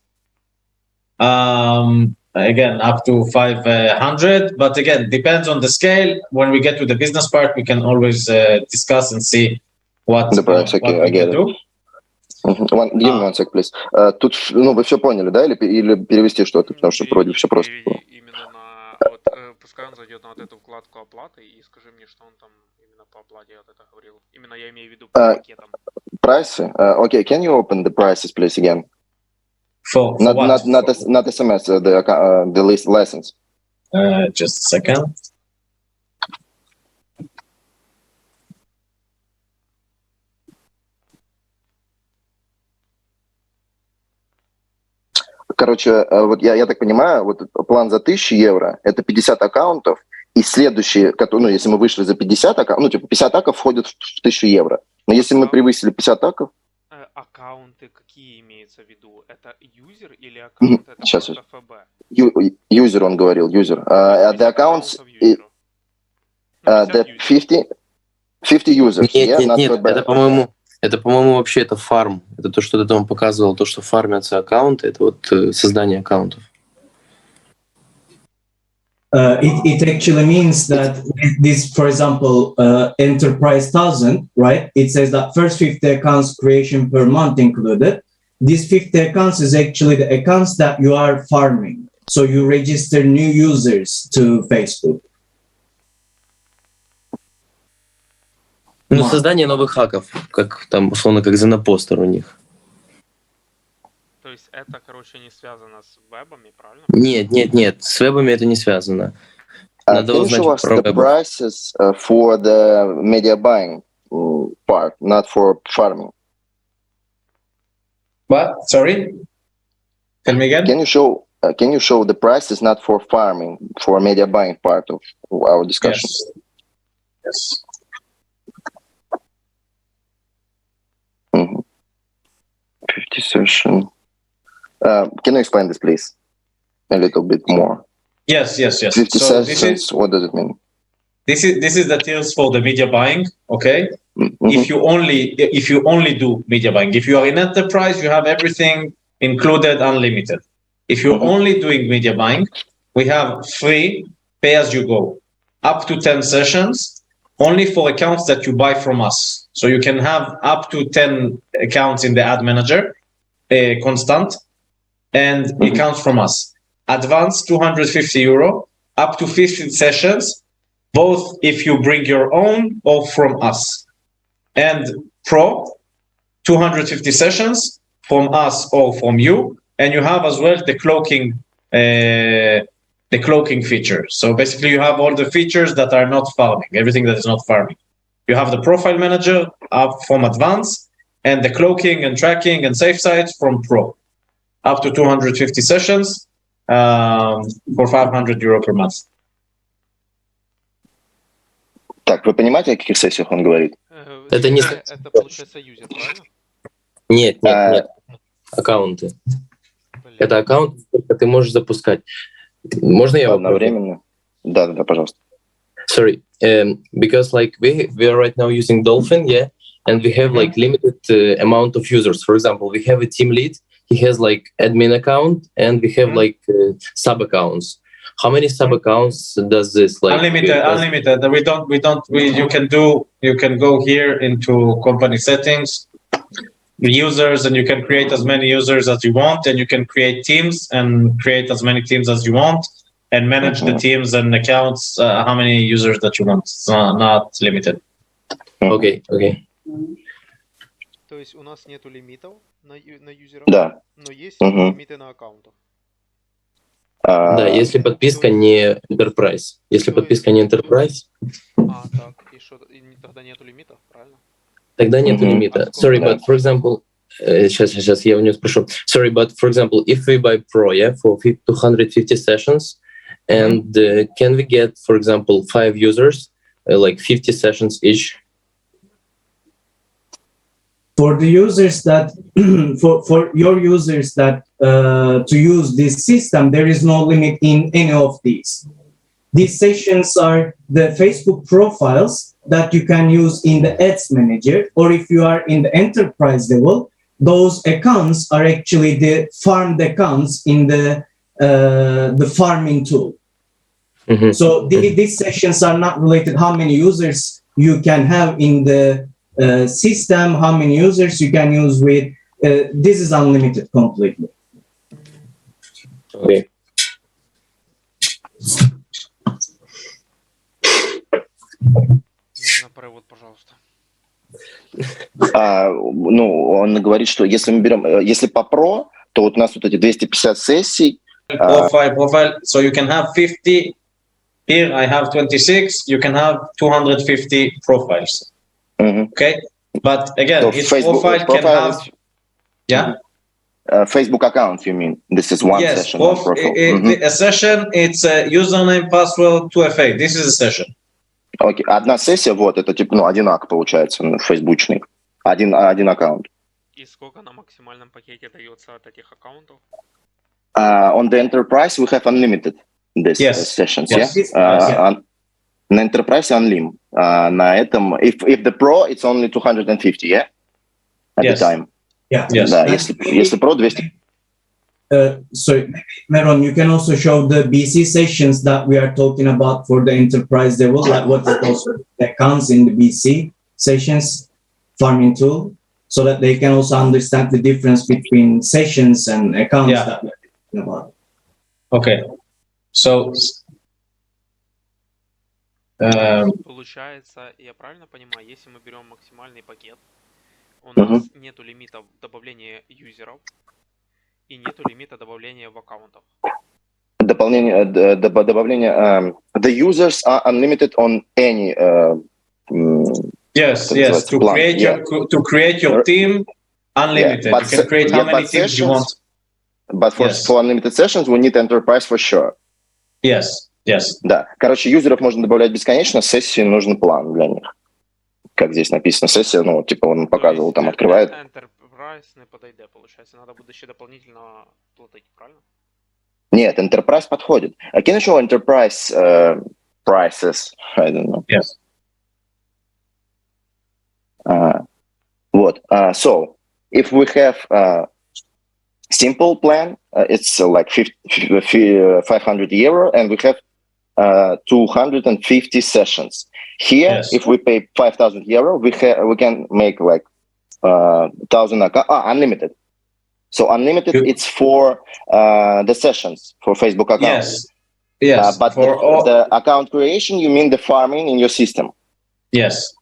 again, up to 500, but again, depends on the scale. When we get to the business part, we can always discuss and see what we can do. Give me one sec, please. Тут, вы все поняли, да? Или перевести что-то, потому что вроде все просто. Именно пускай он зайдет на вот эту вкладку оплаты и скажи мне, что он там именно по оплате от этого говорил. Именно я имею в виду по пакетам. Price? Okay, can you open the prices, please, again? For not SMS, the license. Just a second. Короче, вот я так понимаю, вот план за 1000 евро – это 50 аккаунтов, и следующие, если мы вышли за 50 аккаунтов, 50 аккаунтов входят в 1000 евро. Но если мы превысили 50 аккаунтов... Аккаунты какие имеются в виду? Это юзер или аккаунт? Это сейчас. ФБ? Юзер, он говорил, юзер. The accounts, the 50 users. Нет, это, по-моему, вообще это фарм. Это то, что ты там показывал, то, что фармятся аккаунты, это вот создание аккаунтов. It actually means that this, for example, enterprise 1000, right? It says that first 50 accounts creation per month included. These 50 accounts is actually the accounts that you are farming. So you register new users to Facebook. Ну, создание новых хаков, как там, условно, как занапостер у них. То есть это, короче, не связано с вебами, правильно? Нет, с вебами это не связано. Надо узнать про the prices for the media buying part, not for farming. What? Sorry? Tell me again? Can you show can you show the prices not for farming, for media buying part of our discussion? Yes. 50 session. Can you explain this, please, a little bit more? Yes. 50 So sessions. What does it mean? This is the tiers for the media buying. Okay. Mm-hmm. If you only do media buying, if you are in enterprise, you have everything included, unlimited. If you're only doing media buying, we have free, pay as you go, up to 10 sessions, only for accounts that you buy from us. So you can have up to 10 accounts in the ad manager, constant, and accounts from us. Advanced, €250, up to 15 sessions, both if you bring your own or from us. And Pro, 250 sessions from us or from you, and you have as well the cloaking feature. So basically, you have all the features that are not farming, everything that is not farming. You have the profile manager from Advanced, and the cloaking and tracking and safe sites from Pro, up to 250 sessions for €500 per month. Так, вы понимаете, о каких сессиях он говорит? Это не... Это получается юзер, правильно? Нет. Аккаунты. Это аккаунт, который ты можешь запускать. Можно я одновременно? Да, пожалуйста. Sorry, because like we are right now using Dolphin, yeah, and we have like limited amount of users. For example, we have a team lead. He has like admin account, and we have like sub accounts. How many sub accounts does this like? Unlimited. You can go here into company settings, users, and you can create as many users as you want, and you can create teams and create as many teams as you want, and manage the teams and accounts, how many users that you want. It's not limited. Okay. То есть у нас нету лимитов на юзеров, да, но есть лимиты на аккаунтах. Да, если подписка не Enterprise. Если подписка не Enterprise... так, и что, тогда нету лимитов, правильно? Тогда нету лимита. Sorry, but for example... Сейчас я у него спрошу. Sorry, but for example, if we buy Pro, yeah, for 250 sessions, and can we get, for example, 5 users, like 50 sessions each? For the users that, for your users that to use this system, there is no limit in any of these. These sessions are the Facebook profiles that you can use in the ads manager, or if you are in the enterprise level, those accounts are actually the farmed accounts in the farming tool. So these sessions are not related how many users you can have in the system, how many users you can use with. This is unlimited completely. Okay. Можно провод, пожалуйста. Он говорит, что если мы берем, если по Pro, то вот у нас вот эти 250 сессий. Profile. So you can have 50. Here I have 26. You can have 250 profiles. Okay, but again, so each Facebook, profile can have. Yeah. Facebook account, you mean? This is one session. A session, it's a username, password, 2FA. This is a session. Окей, одна сессия, вот, это типа, один акк получается, фейсбучный. Один аккаунт. И сколько на максимальном пакете дается от этих аккаунтов? On the enterprise, we have unlimited these sessions, yeah? На enterprise unlim. На этом, if the Pro, it's only 250, yeah? At the time. Yeah. Yes. Да, если Pro, 200. So, Meron, you can also show the BC sessions that we are talking about for the enterprise level, like what is also that comes in the BC sessions farming tool, so that they can also understand the difference between sessions and accounts that we're talking about. Okay. So, получается, я правильно понимаю, если мы берем максимальный пакет, у нас нету лимита добавления юзеров и нету лимита добавления в аккаунтов. Добавление, the users are unlimited on any. Yes. To create your team, unlimited. You can create how many teams you want. But for unlimited sessions we need enterprise for sure. Yes. Да. Короче, юзеров можно добавлять бесконечно, сессии нужен план для них. Как здесь написано, сессия, ну, типа он показывал, там открывает. Enterprise не подойдет, получается, надо будет еще дополнительно платить, правильно? Нет, Enterprise подходит. Can you show Enterprise prices? I don't know. Yes. Вот. So, if we have simple plan, it's like 500 euro, and we have 250 sessions. Here, if we pay 5,000 euro, we can make like 1,000 unlimited. So unlimited, it's for the sessions for Facebook accounts. Yes. But the account creation, you mean the farming in your system? Yes.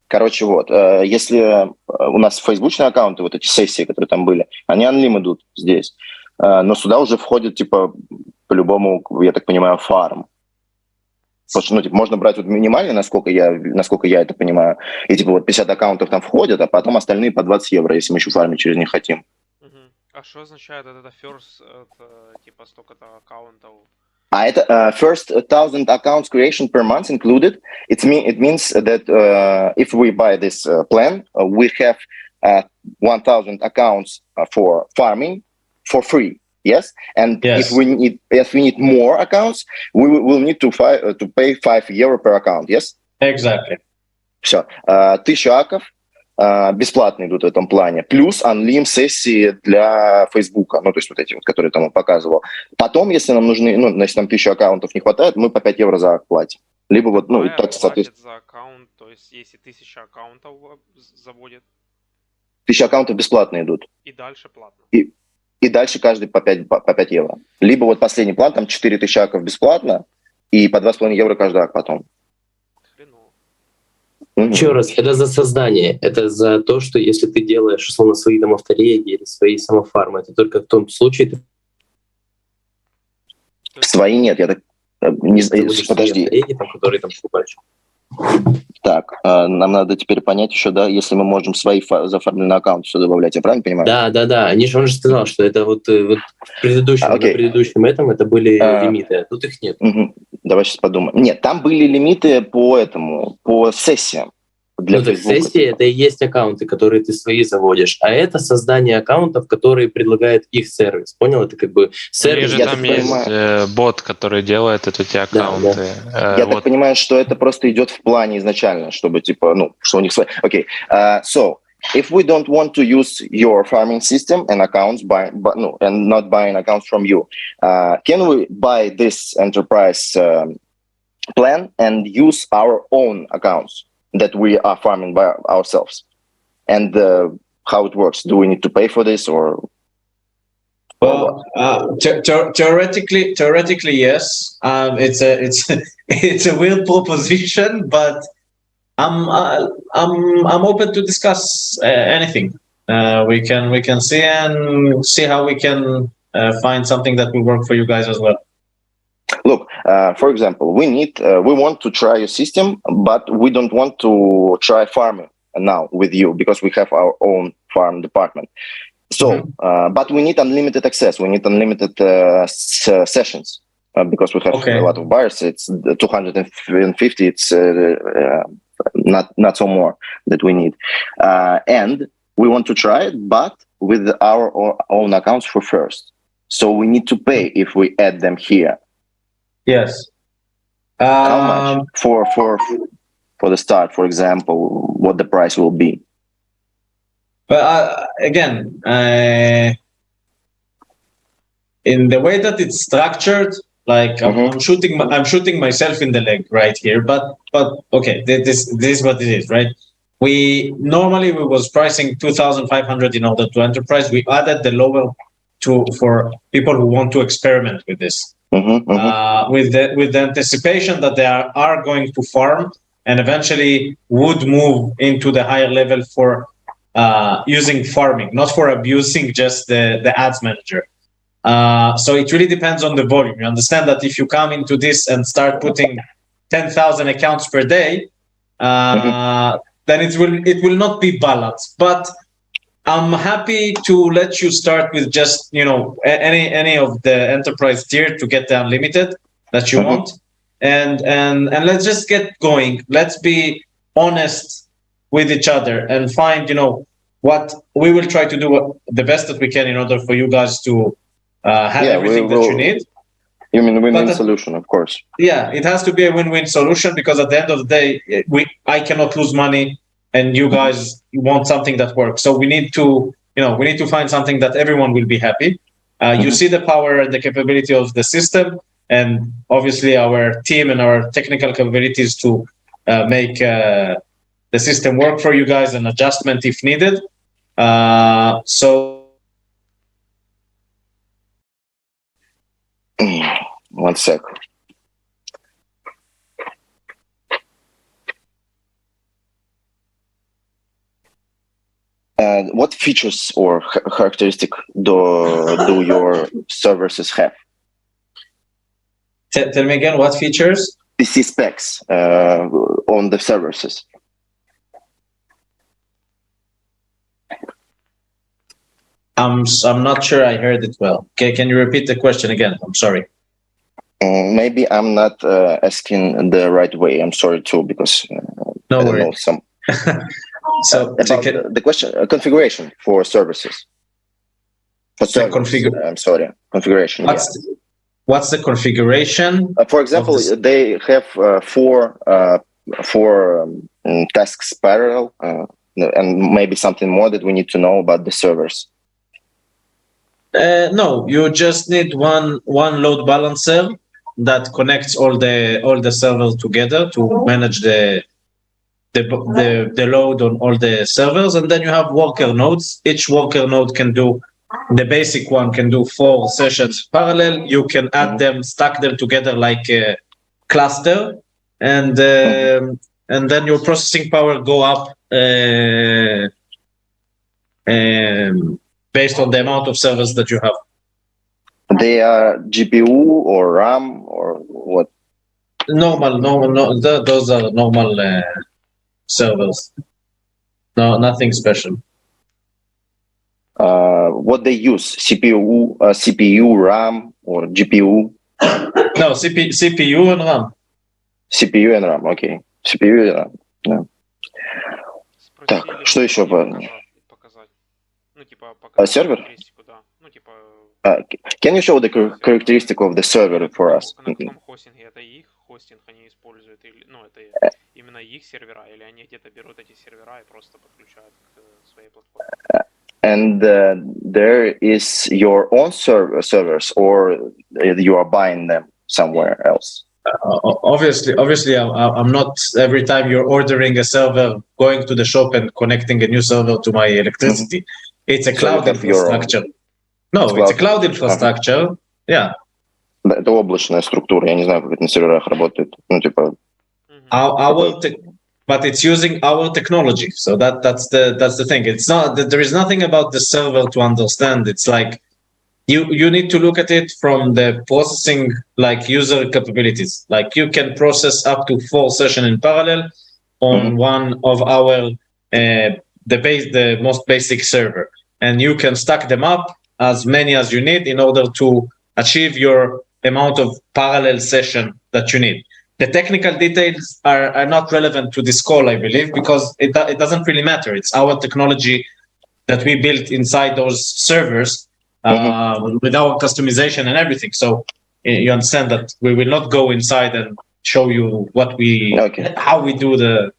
Короче, вот, если у нас фейсбучные аккаунты, вот эти сессии, которые там были, они unlimited здесь. Но сюда уже входит, типа, по-любому, я так понимаю, фарм. Потому что, ну, типа, можно брать вот минимально, насколько я это понимаю, и, типа, вот 50 аккаунтов там входят, а потом остальные по 20 евро, если мы еще фармить через них хотим. А что означает это first, типа, столько-то аккаунтов? А это first 1,000 accounts creation per month included. It means that if we buy this plan, we have 1,000 accounts for farming for free. Yes, and if we need more accounts, we will need to pay 5 euro per account. Yes. Exactly. Все. 1000 аков бесплатно идут в этом плане. Плюс unlim сессии для Фейсбука, ну, то есть вот эти вот, которые там он показывал. Потом, если нам нужны, ну, если нам 1000 аккаунтов не хватает, мы по 5 евро за акт платим. Либо вот, ну, и так, соответственно. За аккаунт, то есть если 1000 аккаунтов заводит? 1000 аккаунтов бесплатно идут. И дальше платно. И дальше каждый по 5 евро. Либо вот последний план, там 4000 аков бесплатно, и по 2,5 евро каждый ак потом. Еще раз, это за создание, это за то, что если ты делаешь, условно, свои там автореги или свои самофармы, это только в том случае... Свои нет, я так... Не знаю, подожди. Автореги, там, которые там покупаешь. Так, нам надо теперь понять еще, да, если мы можем свои зафармленные аккаунты сюда добавлять, я правильно понимаю? Да, он же сказал, что это вот в предыдущем, на предыдущем этом это были лимиты, а тут их нет. Давай сейчас подумаем. Нет, там были лимиты по сессиям. Ну, так сессии — это и есть аккаунты, которые ты свои заводишь, а это создание аккаунтов, которые предлагает их сервис. Понял? Это как бы сервис. Или же там есть бот, который делает эти аккаунты. Да. Я так понимаю, что это просто идет в плане изначально, чтобы типа, ну, что у них свои. Окей. So, if we don't want to use your farming system and accounts and not buying accounts from you, can we buy this enterprise plan and use our own accounts that we are farming by ourselves? And how it works? Do we need to pay for this or? Well, theoretically, yes. It's a real proposition, but I'm open to discuss anything. We can see how we can find something that will work for you guys as well. Look, for example, we want to try your system, but we don't want to try farming now with you because we have our own farm department. So, but we need unlimited access. We need unlimited sessions because we have a lot of buyers. It's 250. It's not so more that we need, and we want to try it, but with our own accounts for first. So we need to pay if we add them here. Yes. How much for the start, for example, what the price will be? But again, in the way that it's structured, like I'm shooting myself in the leg right here. But okay, this is what it is, right? We was pricing 2,500 in order to enterprise. We added the lower for people who want to experiment with this. With the anticipation that they are going to farm and eventually would move into the higher level for using farming, not for abusing just the ads manager. So it really depends on the volume. You understand that if you come into this and start putting 10,000 accounts per day, then it will not be balanced. But I'm happy to let you start with just, any of the enterprise tier to get the unlimited that you want. And let's just get going. Let's be honest with each other and find, what we will try to do the best that we can in order for you guys to have everything that you need. You mean win-win solution, of course. Yeah, it has to be a win-win solution, because at the end of the day, I cannot lose money, and you guys want something that works. So we need to, find something that everyone will be happy. You see the power and the capability of the system, and obviously our team and our technical capabilities to make the system work for you guys and adjustment if needed. So. One sec. What features or characteristic do your services have? Tell me again, what features? PC specs on the services. I'm not sure I heard it well. Okay, can you repeat the question again? I'm sorry. Maybe I'm not asking the right way. I'm sorry too, because no I don't worries. know some. So about the question, configuration for services. For servers, I'm sorry, configuration. What's the configuration? For example, they have four tasks parallel, and maybe something more that we need to know about the servers. No, you just need one load balancer that connects all the servers together to manage the load on all the servers, and then you have worker nodes. Each worker node can do, the basic one can do 4 sessions parallel. You can add them, stack them together like a cluster, and then your processing power go up based on the amount of servers that you have. They are GPU or RAM or what? Normal. No, those are normal servers. No, nothing special. What they use? CPU, RAM, or GPU? No, CPU and RAM. CPU and RAM, окей. CPU и RAM. Да. Так, что еще? Сервер? Can you show the characteristic of the server for us? На каком хостинге? Это их хостинг они используют? Или, это именно их сервера? Или они где-то берут эти сервера и просто подключают к своей платформе? And there is your own servers, or you are buying them somewhere else? Obviously, I'm not every time you're ordering a server going to the shop and connecting a new server to my electricity. It's a cloud infrastructure. No, it's a cloud infrastructure. Yeah. Это облачная структура. Я не знаю, как это на серверах работает. Ну, типа. But it's using our technology. So that's the thing. It's not that there is nothing about the server to understand. It's like you need to look at it from the processing, like user capabilities. Like you can process up to 4 sessions in parallel on one of our the most basic server, and you can stack them up as many as you need in order to achieve your amount of parallel session that you need. The technical details are not relevant to this call, I believe, because it doesn't really matter. It's our technology that we built inside those servers with our customization and everything. So you understand that we will not go inside and show you how we do the.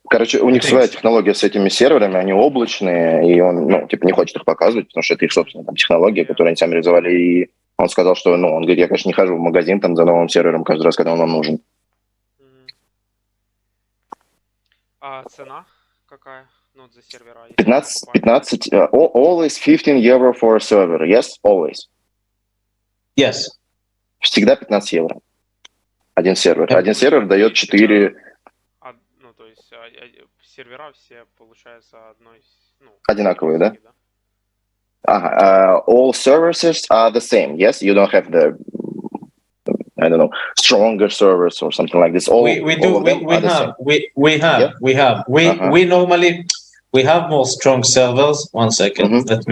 Короче, у них своя технология с этими серверами, они облачные, и он, не хочет их показывать, потому что это их собственная технология, которую они сами реализовали, и он сказал, что, он говорит, я, конечно, не хожу в магазин там за новым сервером каждый раз, когда он вам нужен. А цена какая? За сервера? 15, always 15 euro for a server, yes? Always? Yes. Всегда 15 евро. Один сервер. Один сервер дает 4... то есть сервера все, получается, одинаковые, да? All services are the same, yes? You don't have the, I don't know, stronger servers or something like this. We normally, we have more strong servers. 1 second. Let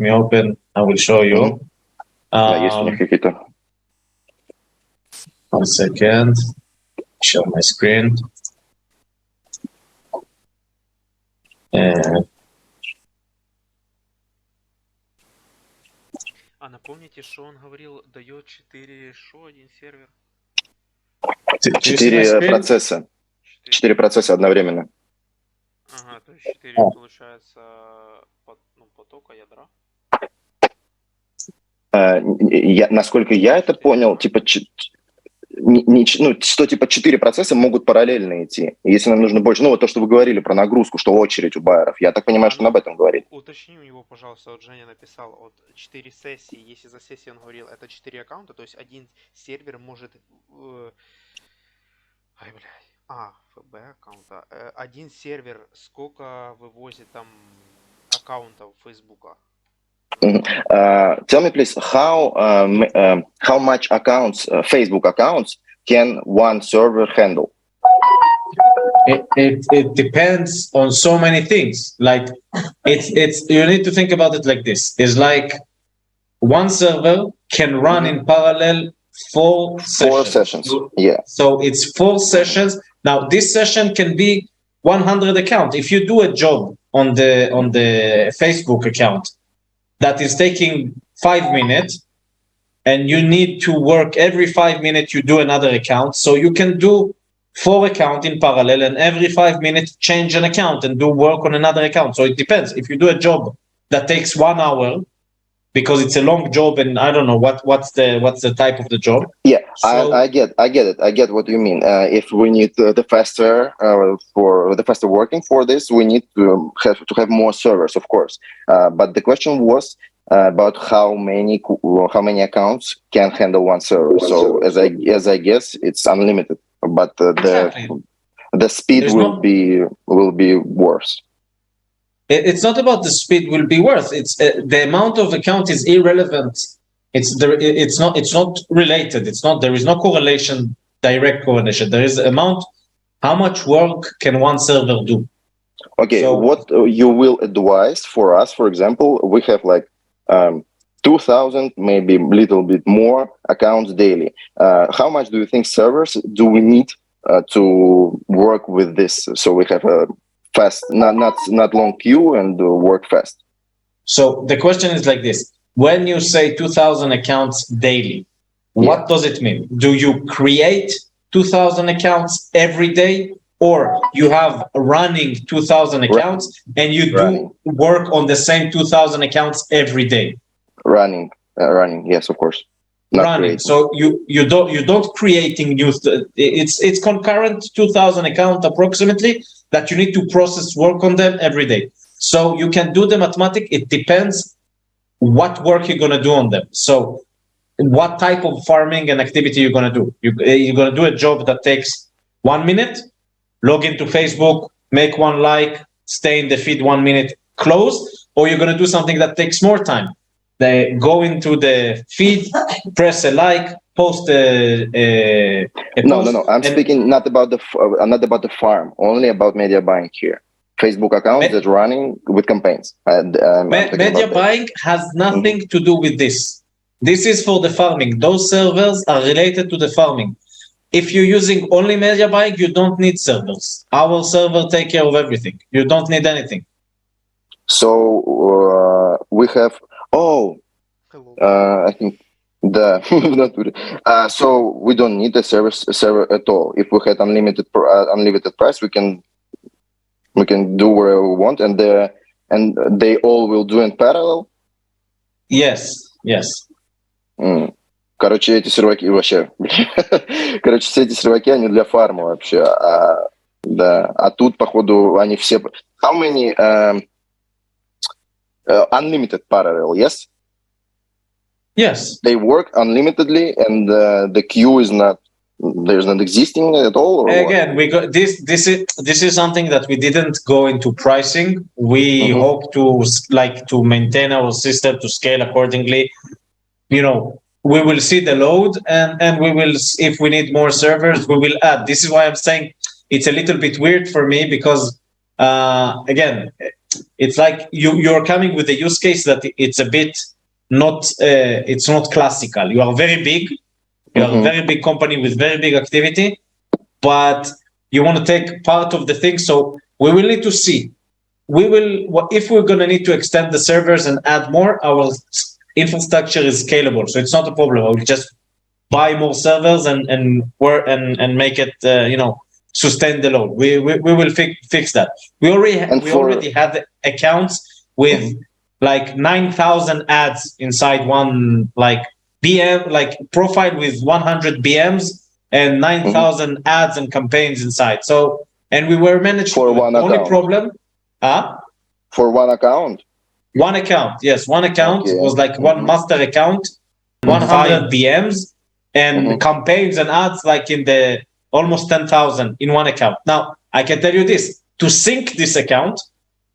me open. I will show you. Есть у них какие-то. 1 second. Show my screen. А напомните, что он говорил, дает 4 шо, один сервер? 4 процесса. 4 процесса одновременно. Ага, то есть 4 получается потока ядра. Насколько я это понял, типа, что типа 4 процесса могут параллельно идти. Если нам нужно больше, вот то, что вы говорили про нагрузку, что очередь у байеров, я так понимаю, что он об этом говорит. Уточни у него, пожалуйста, вот Женя написал, вот 4 сессии, если за сессию он говорил, это 4 аккаунта, то есть один сервер может... ФБ аккаунта. Один сервер сколько вывозит там аккаунтов Фейсбука? Tell me, please, how much accounts, Facebook accounts, can one server handle? It depends on so many things. Like it's you need to think about it like this. It's like one server can run in parallel 4 sessions. Yeah. So it's 4 sessions. Now this session can be 100 accounts. If you do a job on the Facebook account that is taking 5 minutes, and you need to work every 5 minutes, you do another account. So you can do 4 accounts in parallel, and every 5 minutes change an account and do work on another account. So it depends. If you do a job that takes 1 hour, because it's a long job, and I don't know what's the type of the job. Yeah, so, I get it. I get what you mean. If we need the faster working for this, we need to have more servers, of course. But the question was about how many accounts can handle one server. So as I guess, it's unlimited, but the speed will be worse. It's not about the speed will be worth. It's the amount of account is irrelevant. It's not related. There is no correlation, direct correlation. There is amount. How much work can one server do? Okay, so what you will advise for us? For example, we have like 2,000, maybe a little bit more accounts daily. How much do you think servers do we need to work with this? So we have a fast, not long queue, and work fast. So the question is like this: when you say 2,000 accounts daily, what does it mean? Do you create 2,000 accounts every day, or you have running 2,000 accounts and you do work on the same 2,000 accounts every day? Running, yes, of course. Running. So you don't creating new. It's concurrent 2,000 account approximately that you need to process work on them every day. So you can do the mathematics. It depends what work you're gonna do on them. So what type of farming and activity you're gonna do. You're gonna do a job that takes 1 minute, log into Facebook, make 1 like, stay in the feed 1 minute, close, or you're gonna do something that takes more time. They go into the feed, press a like, post a post. No. I'm speaking not about the farm, only about media buying here. Facebook accounts that's running with campaigns. Media buying has nothing to do with this. This is for the farming. Those servers are related to the farming. If you're using only media buying, you don't need servers. Our server take care of everything. You don't need anything. So we have. I think so we don't need a server at all. If we had unlimited price, we can do whatever we want, and they all will do in parallel. Yes. Короче, эти серваки вообще. Короче, все эти серваки, они для фарма вообще. Да. А тут, походу, они все. How many unlimited parallel? Yes. Yes. They work unlimitedly, and the queue is not. There's not existing at all. Again, we got this is something that we didn't go into pricing. We hope to maintain our system to scale accordingly. We will see the load, and we will, if we need more servers, we will add. This is why I'm saying it's a little bit weird for me, because again, it's like you're coming with a use case that it's a bit not it's not classical. You are very big, you are a very big company with very big activity, but you want to take part of the thing. So we will need to see. If we're going to need to extend the servers and add more, our infrastructure is scalable, so it's not a problem. We'll just buy more servers and make it sustain the load. We will fix that. We already had accounts with like 9,000 ads inside one BM, profile with 100 BMs and 9,000 ads and campaigns inside. So, and we were managing for one account. Only problem, for one account. One account, yes. One account was like one master account, 100 BMs, and campaigns and ads like in the almost 10,000 in one account. Now, I can tell you this, to sync this account,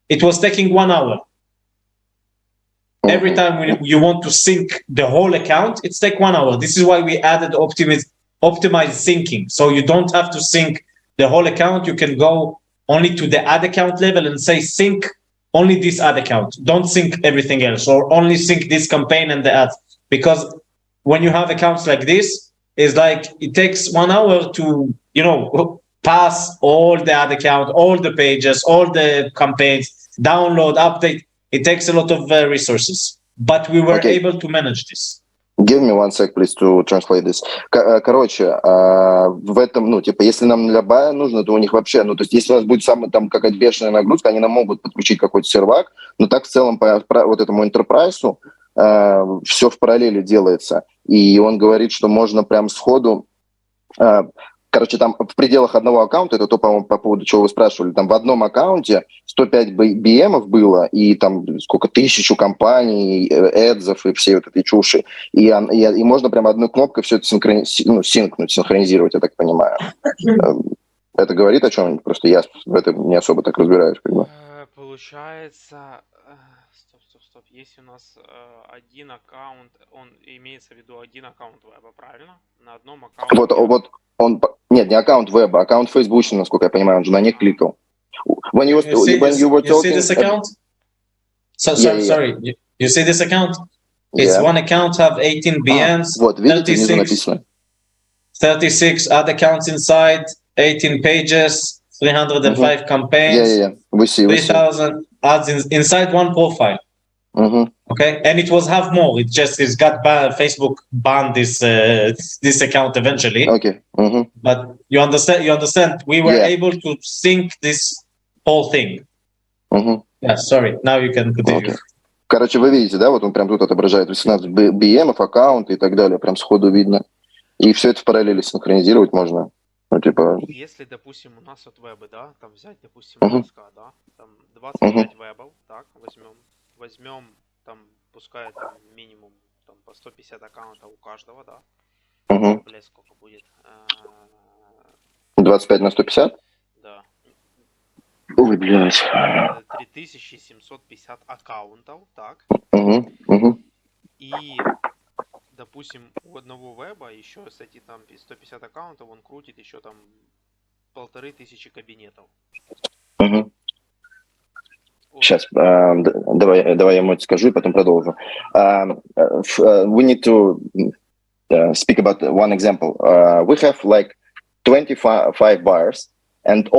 it was taking 1 hour. Every time you want to sync the whole account, it's take 1 hour. This is why we added optimized syncing. So you don't have to sync the whole account. You can go only to the ad account level and say sync only this ad account. Don't sync everything else, or only sync this campaign and the ads. Because when you have accounts like this, it's like it takes 1 hour to pass all the ad account, all the pages, all the campaigns, download, update. It takes a lot of resources, but we were able to manage this. Give me 1 sec, please, to translate this. Короче, в этом, если нам для бая нужно, то у них вообще, то есть если у нас будет там какая-то бешеная нагрузка, они нам могут подключить какой-то сервак, но так в целом по вот этому enterprise все в параллели делается. И он говорит, что можно прям сходу... Короче, там в пределах одного аккаунта, это то, по-моему, по поводу чего вы спрашивали, там в одном аккаунте 105 BM было, и там 1000 компаний, эдзов и всей вот этой чуши. И можно прямо одной кнопкой все это синхронизировать, я так понимаю. Это говорит о чем-нибудь? Просто я в этом не особо так разбираюсь. Получается... Стоп. Если у нас один аккаунт, он имеется в виду один аккаунт веба, правильно? На одном аккаунте... Вот он... Нет, не аккаунт веба, аккаунт фейсбучный, насколько я понимаю, он же на них кликал. When you were talking... You see this account? Sorry. You see this account? It's one account have 18 BMs, вот, видите, внизу написано. 36 other accounts inside, 18 pages, 305 campaigns, we see. 3,000 ads inside one profile. Okay, and it was have more. It got banned. Facebook banned this account eventually. Okay. But you understand. We were able to sync this whole thing. Yeah. Sorry. Now you can continue. Короче, вы видите, да? Вот он прям тут отображает 18 BM, аккаунты и так далее. Прям сходу видно. И все это в параллели синхронизировать можно. Если, допустим, у нас от веба, да, там взять, допустим, носка, да, там 25 вебов, так, возьмем там, пускай там минимум там, по 150 аккаунтов у каждого, да. Блядь, сколько будет? 25 на 150? Да. Ой, блядь. 3750 аккаунтов, так. И, допустим, у одного веба еще с этих там 150 аккаунтов он крутит еще там 1500 кабинетов. Сейчас, давай я ему скажу и потом продолжу. We need to speak about one example. We have like 25 buyers, and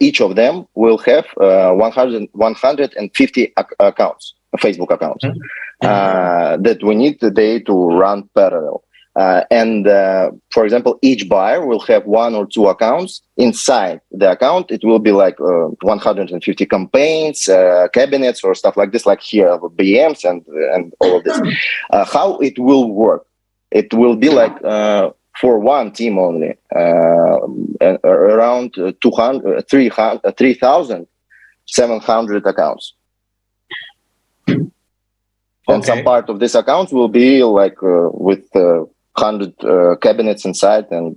each of them will have 150 accounts, Facebook accounts, that we need today to run parallel. For example, each buyer will have 1 or 2 accounts. Inside the account, it will be like 150 campaigns, cabinets, or stuff like this, like here, BMs and all of this. How it will work? It will be like for one team only, around 3,700 accounts. And some part of this account will be like with 100 cabinets inside and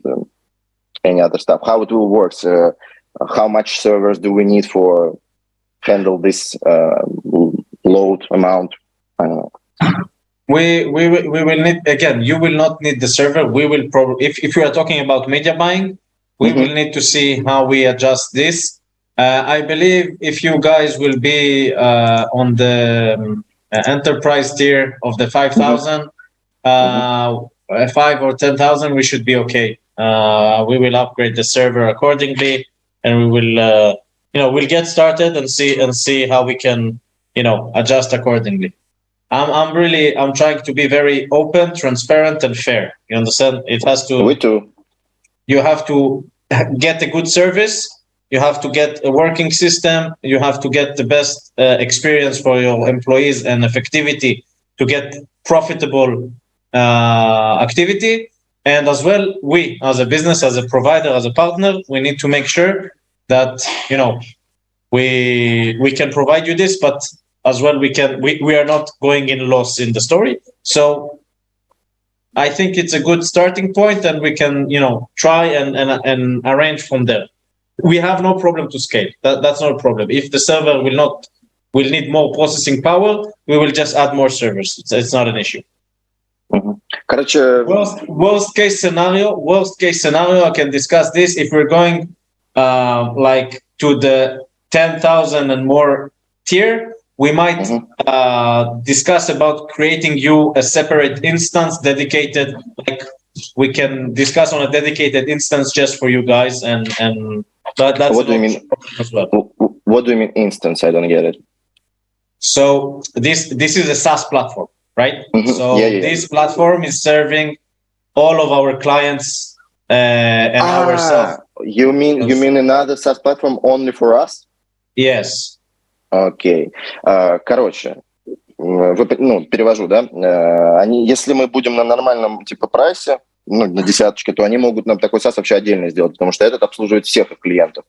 any other stuff. How it will work? How much servers do we need for handle this load amount? I don't know. We will need, again, you will not need the server. We will probably, if you are talking about media buying, we will need to see how we adjust this. I believe if you guys will be on the enterprise tier of the 5,000, 5 or 10,000, we should be okay. We will upgrade the server accordingly, and we will, we'll get started and see how we can, adjust accordingly. I'm trying to be very open, transparent, and fair. You understand? It has to. We too. You have to get a good service. You have to get a working system. You have to get the best experience for your employees and effectivity to get profitable activity. And as well, we as a business, as a provider, as a partner, we need to make sure that we can provide you this, but as well we are not going in loss in the story. So I think it's a good starting point, and we can try and arrange from there. We have no problem to scale. That's not a problem. If the server will need more processing power, we will just add more servers. It's not an issue. Короче, worst case scenario, I can discuss this. If we're going like to the 10,000 and more tier, we might discuss about creating you a separate instance dedicated. Like we can discuss on a dedicated instance just for you guys, and that's what do you mean as well. What do you mean instance? I don't get it. So this is a SaaS platform, right? So this platform is serving all of our clients and ourselves. You mean another SaaS platform only for us? Yes. Окей. Короче, перевожу, да? Если мы будем на нормальном типа прайсе, на десяточке, то они могут нам такой SaaS вообще отдельно сделать, потому что этот обслуживает всех их клиентов.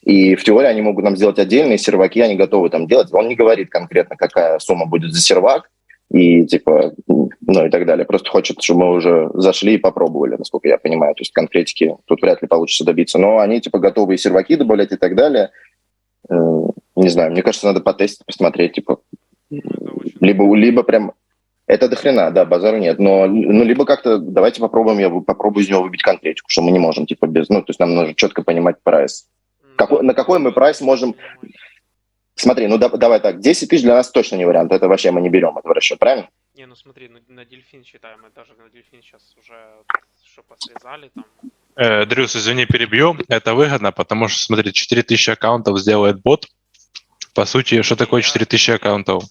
И в теории они могут нам сделать отдельные серваки, они готовы там делать. Он не говорит конкретно, какая сумма будет за сервак, и типа, и так далее. Просто хочет, чтобы мы уже зашли и попробовали, насколько я понимаю. То есть конкретики тут вряд ли получится добиться. Но они типа готовы и серваки добавлять и так далее. Не знаю, мне кажется, надо потестить, посмотреть, типа, либо прям, это до хрена, да, базару нет, но либо как-то давайте попробуем, я попробую из него выбить конкретику, что мы не можем, типа, без, то есть нам нужно четко понимать прайс. На какой мы прайс можем, смотри, давай так, 10 тысяч для нас точно не вариант, это вообще мы не берем это в расчет, правильно? Не, смотри, на дельфин считаем, мы даже на дельфин сейчас уже, что посрезали там. Дрюс, извини, перебью. Это выгодно, потому что, смотри, 4000 аккаунтов сделает бот. По сути, что такое 4000 аккаунтов?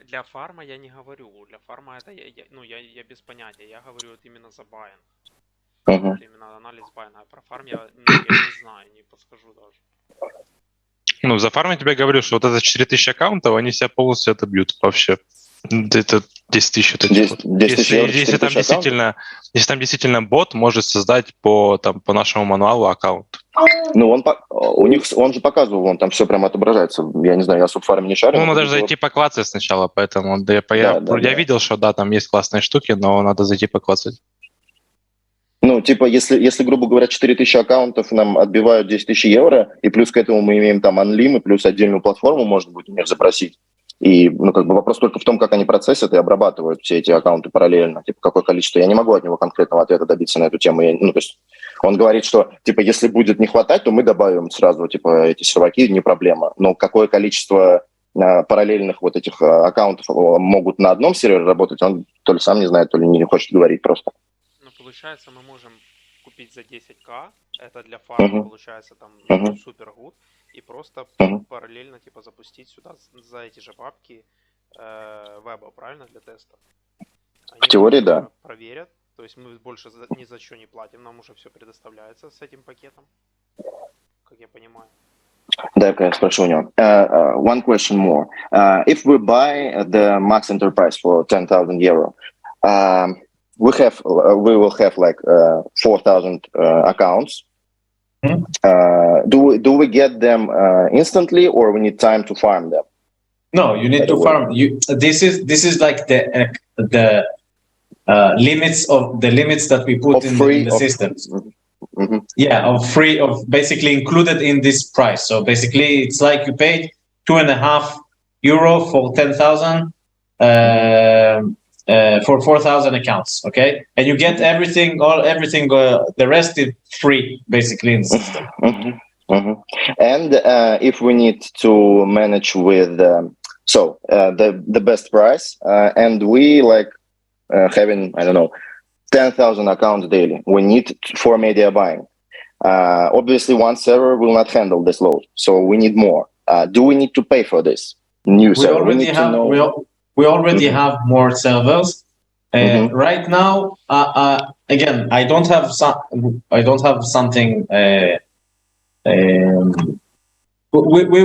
Для фарма я не говорю. Для фарма это я без понятия. Я говорю вот именно за баинг. Именно анализ баинга. А про фарм я не знаю, не подскажу даже. За фарм я тебе говорю, что вот это 4000 аккаунтов, они себя полностью отобьют вообще. Это 10 тысяч. Если там действительно бот может создать по нашему мануалу аккаунт. Он же показывал, вон там все прямо отображается. Я не знаю, я особо в фарме не шарю. Надо даже зайти поклацать сначала, поэтому я видел, что да, там есть классные штуки, но надо зайти поклацать. Если, грубо говоря, 4000 аккаунтов нам отбивают 10 тысяч евро, и плюс к этому мы имеем там анлим, и плюс отдельную платформу можно будет у них запросить. И, вопрос только в том, как они процессят и обрабатывают все эти аккаунты параллельно. Какое количество. Я не могу от него конкретного ответа добиться на эту тему. То есть он говорит, что, если будет не хватать, то мы добавим сразу, эти серваки, не проблема. Но какое количество параллельных вот этих аккаунтов могут на одном сервере работать, он то ли сам не знает, то ли не хочет говорить просто. Получается, мы можем купить за 10к, это для фарма, получается, там, супер гуд, и просто параллельно, запустить сюда за эти же бабки веба, правильно, для теста? Они в теории, да. Проверят, то есть мы больше ни за что не платим, нам уже все предоставляется с этим пакетом, как я понимаю. Да, я спрошу у него. One question more. If we buy the Max Enterprise for 10,000 euro, we will have like 4,000 accounts. Do we get them instantly, or we need time to farm them? No, you need to farm. This is like the limits that we put in the systems. Yeah, of basically included in this price. So basically, it's like you paid €2.5 for 10,000. For 4,000 accounts, okay, and you get everything. The rest is free, basically, in the system. And if we need to manage with the best price, and we like having, I don't know, 10,000 accounts daily, we need for media buying. Obviously, one server will not handle this load, so we need more. Do we need to pay for this new server? We already have more servers. Right now, again, I don't have something. We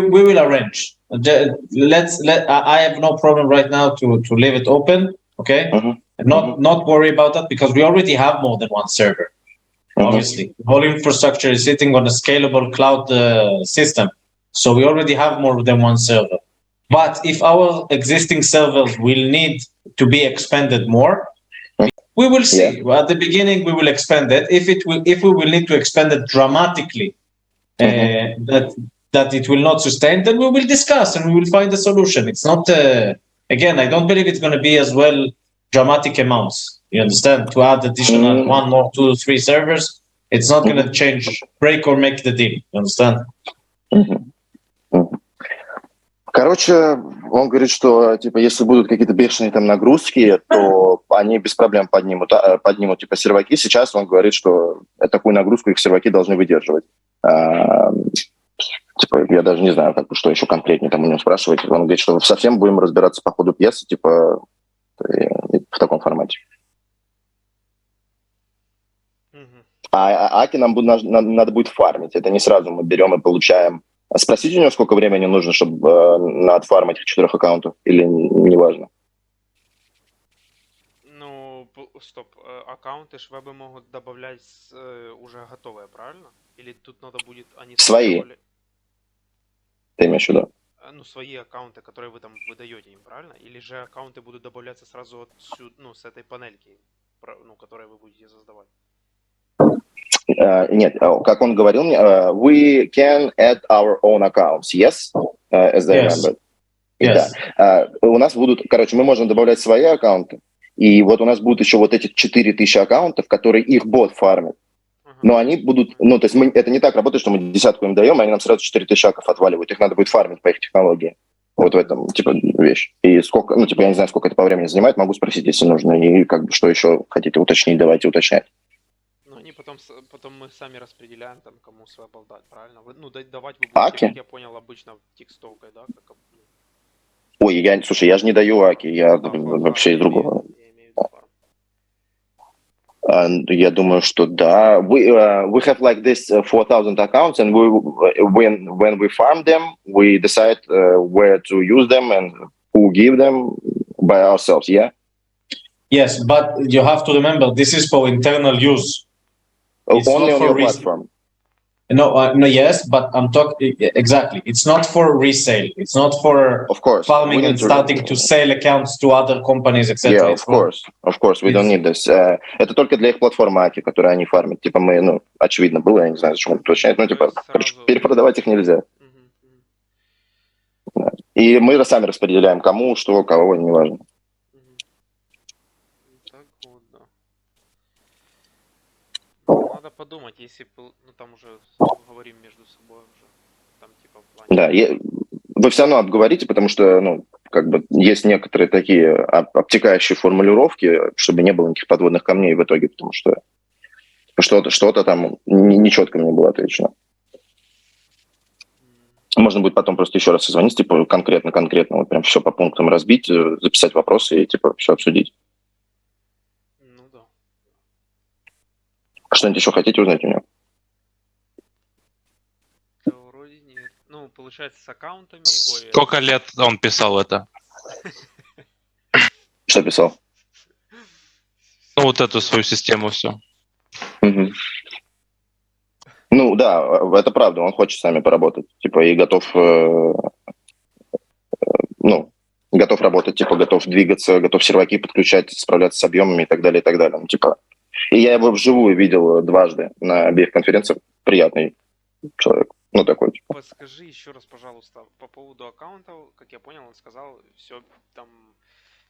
will arrange. I have no problem right now to leave it open. Okay, not worry about that because we already have more than one server. Obviously, the whole infrastructure is sitting on a scalable cloud system, so we already have more than one server. But if our existing servers will need to be expanded more, we will see. Well, at the beginning, we will expand it. If we will need to expand it dramatically, that it will not sustain, then we will discuss and we will find a solution. It's not. Again, I don't believe it's going to be as well dramatic amounts. You understand? To add additional 1 or 2 or 3 servers, it's not going to change, break or make the deal. You understand? Короче, он говорит, что типа если будут какие-то бешеные там нагрузки, то они без проблем поднимут типа серваки. Сейчас он говорит, что такую нагрузку их серваки должны выдерживать. Типа я даже не знаю, что еще конкретнее там у него спрашивать. Он говорит, что совсем будем разбираться по ходу пьесы, типа в таком формате. А Аки нам надо будет фармить. Это не сразу мы берем и получаем. Спросите у него, сколько времени нужно, чтобы отфармить этих 4 аккаунтов, или неважно? Ну, стоп. Аккаунты швебы могут добавлять уже готовые, правильно? Или тут надо будет... Свои. Ты имеешь в виду? Ну, свои аккаунты, которые вы там выдаете им, правильно? Или же аккаунты будут добавляться сразу отсюда, ну, с этой панельки, ну, которую вы будете создавать? Нет, как он говорил мне, we can add our own accounts, yes? As I remember. Yes. Да. У нас будут, короче, мы можем добавлять свои аккаунты, и вот у нас будут еще вот эти 4000 аккаунтов, которые их бот фармит. Но они будут, ну, то есть это не так работает, что мы 10 им даем, и они нам сразу 4000 акков отваливают. Их надо будет фармить по их технологии. Вот в этом, типа, вещь. И сколько, ну, типа, я не знаю, сколько это по времени занимает, могу спросить, если нужно. И как бы, что еще хотите уточнить, давайте уточнять. И потом мы сами распределяем, там, кому свобал дать, правильно? Ну, давать вы будете, как я понял, обычно текстовкой, да? Ой, слушай, я же не даю аки, я вообще из другого. Я думаю, что да. We have like this 4,000 accounts, and when we farm them, we decide where to use them and who give them by ourselves, yeah? Yes, but you have to remember, this is for internal use. It's only on your platform. No, yes, but I'm talking exactly. It's not for resale. It's not for farming and starting to sell accounts to other companies, etc. Yeah, of course, we don't need this. Это только для их платформы Аки, которые они фармят. Типа мы, ну, очевидно было, я не знаю, зачем это уточняет, ну, типа, короче, перепродавать их нельзя. И мы сами распределяем, кому, что, кого, неважно. Надо подумать, если, ну, там уже говорим между собой уже, там, типа, в плане... Да, вы все равно обговорите, потому что, ну, как бы, есть некоторые такие обтекающие формулировки, чтобы не было никаких подводных камней в итоге, потому что что-то там нечетко мне было отвечено. Можно будет потом просто еще раз созвонить, типа, конкретно, вот прям все по пунктам разбить, записать вопросы и, типа, все обсудить. Что-нибудь еще хотите узнать у него? Да, вроде нет. Ну, получается, с аккаунтами... Сколько лет он писал это? Что писал? Ну, вот эту свою систему все. Ну, да, это правда. Он хочет с нами поработать. Типа, и готов... готов работать, типа, готов двигаться, готов серваки подключать, справляться с объемами и так далее, и так далее. Ну, типа... И я его вживую видел дважды на обеих конференциях. Приятный человек. Ну, такой. Типа. Подскажи еще раз, пожалуйста, по поводу аккаунтов. Как я понял, он сказал, все, там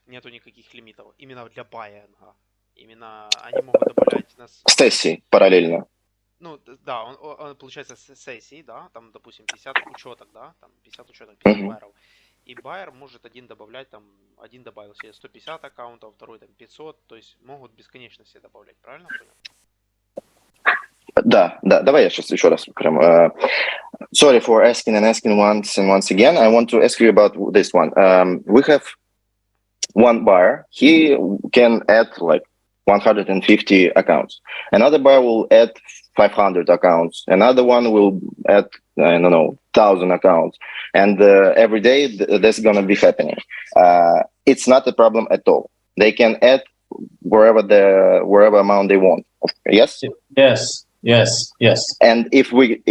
нету никаких лимитов. Именно для баинга. Именно они могут добавлять нас... С сессией параллельно. ну, да, он получается с сессии, да, там, допустим, 50 учеток, да, там 50 учеток, 50 байеров. И байер может один добавлять, там, один добавил себе 150 аккаунтов, второй там 500, то есть могут бесконечно себе добавлять, правильно понял? Да, давай я сейчас еще раз прям... Sorry for asking once and once again. I want to ask you about this one. We have one buyer. He can add like 150 accounts. Another buyer will add 500 accounts. Another one will add, I don't know, 1,000 accounts. And every day that's going to be happening. It's not a problem at all. They can add wherever amount they want. Yes? Yes. And if we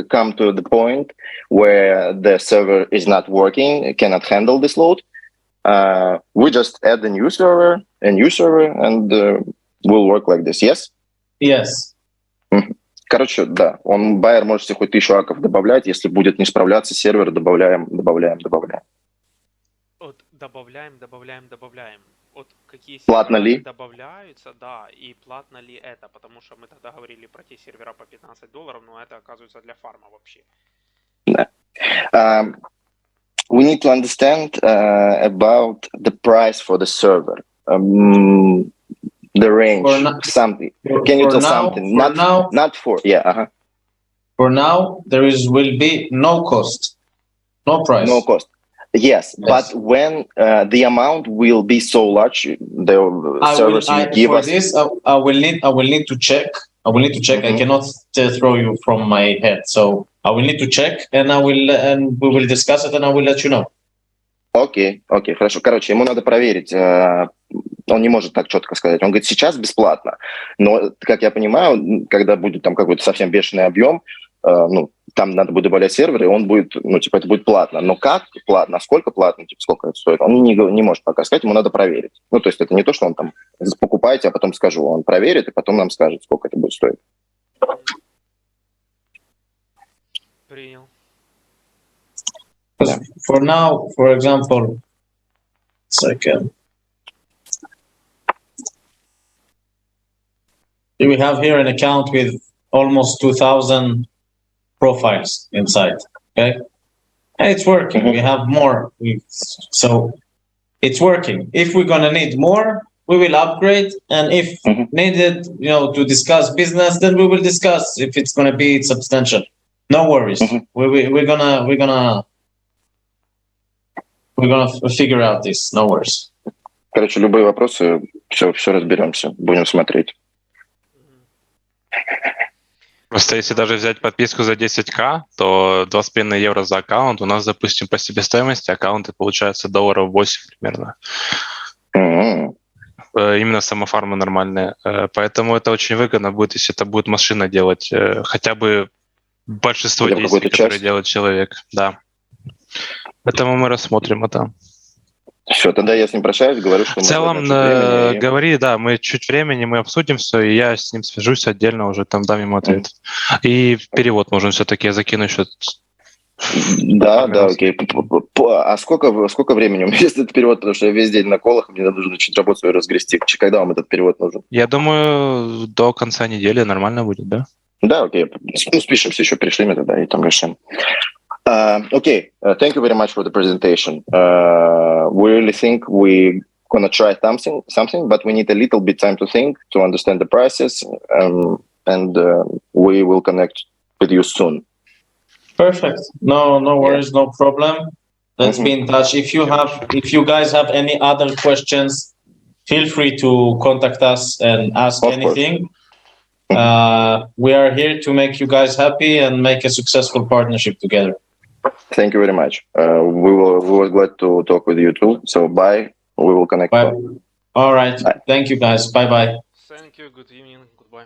come to the point where the server is not working, cannot handle this load, we just add a new server, and will work like this. Yes? Yes. Короче, да, байер может себе хоть 1000 акков добавлять, если будет не справляться сервер, добавляем. Вот добавляем. Вот какие платно сервера ли? Добавляются, да, и платно ли это, потому что мы тогда говорили про те сервера по $15, но это оказывается для фарма вообще. Да. We need to understand about the price for the server. The range, something. Can you tell something? Not for. For now, will be no cost, no price. No cost. Yes, but when the amount will be so large, the servers will give us. For this, I will need to check. I cannot throw you from my head, so I will need to check, and we will discuss it, and I will let you know. Окей, хорошо. Короче, ему надо проверить. Он не может так четко сказать. Он говорит, сейчас бесплатно. Но, как я понимаю, когда будет там какой-то совсем бешеный объем, там надо будет добавлять серверы, и он будет, это будет платно. Но как платно, сколько платно, сколько это стоит, он не может пока сказать, ему надо проверить. То есть это не то, что он там покупаете, а потом скажу. Он проверит, и потом нам скажет, сколько это будет стоить. Принял. For now, for example, second. We have here an account with almost 2,000 profiles inside. Okay, and it's working. We have more, so it's working. If we're gonna need more, we will upgrade, and if needed, to discuss business, then we will discuss if it's gonna be substantial. No worries. We're gonna figure out this. No worries. Короче, любые вопросы, все разберемся, будем смотреть. Просто если даже взять подписку за 10К, то 2,5 евро за аккаунт, у нас, допустим, по себестоимости аккаунты получаются $8 примерно. Именно сама фарма нормальная. Поэтому это очень выгодно будет, если это будет машина делать хотя бы большинство действий, которые делает человек. Да. Поэтому мы рассмотрим это. Все, тогда я с ним прощаюсь, говорю, что... В целом, говори, да, мы чуть времени, мы обсудим все, и я с ним свяжусь отдельно, уже там дам ему ответ. И перевод нужен все-таки, я закину еще... Да, окей. А сколько времени у меня есть этот перевод? Потому что я весь день на колах, мне нужно чуть работу свою разгрести. Когда вам этот перевод нужен? Я думаю, до конца недели нормально будет, да? Да, окей. Спишемся еще, пришли мне тогда, и там решим. Okay, thank you very much for the presentation. We really think we're gonna try something, but we need a little bit time to think, to understand the prices, and we will connect with you soon. Perfect. No worries, no problem. Let's be in touch. If you guys have any other questions, feel free to contact us and ask anything. We are here to make you guys happy and make a successful partnership together. Thank you very much. We were glad to talk with you too. So bye. We will connect. Bye. All right. Bye. Thank you guys. Bye. Thank you. Good evening. Goodbye.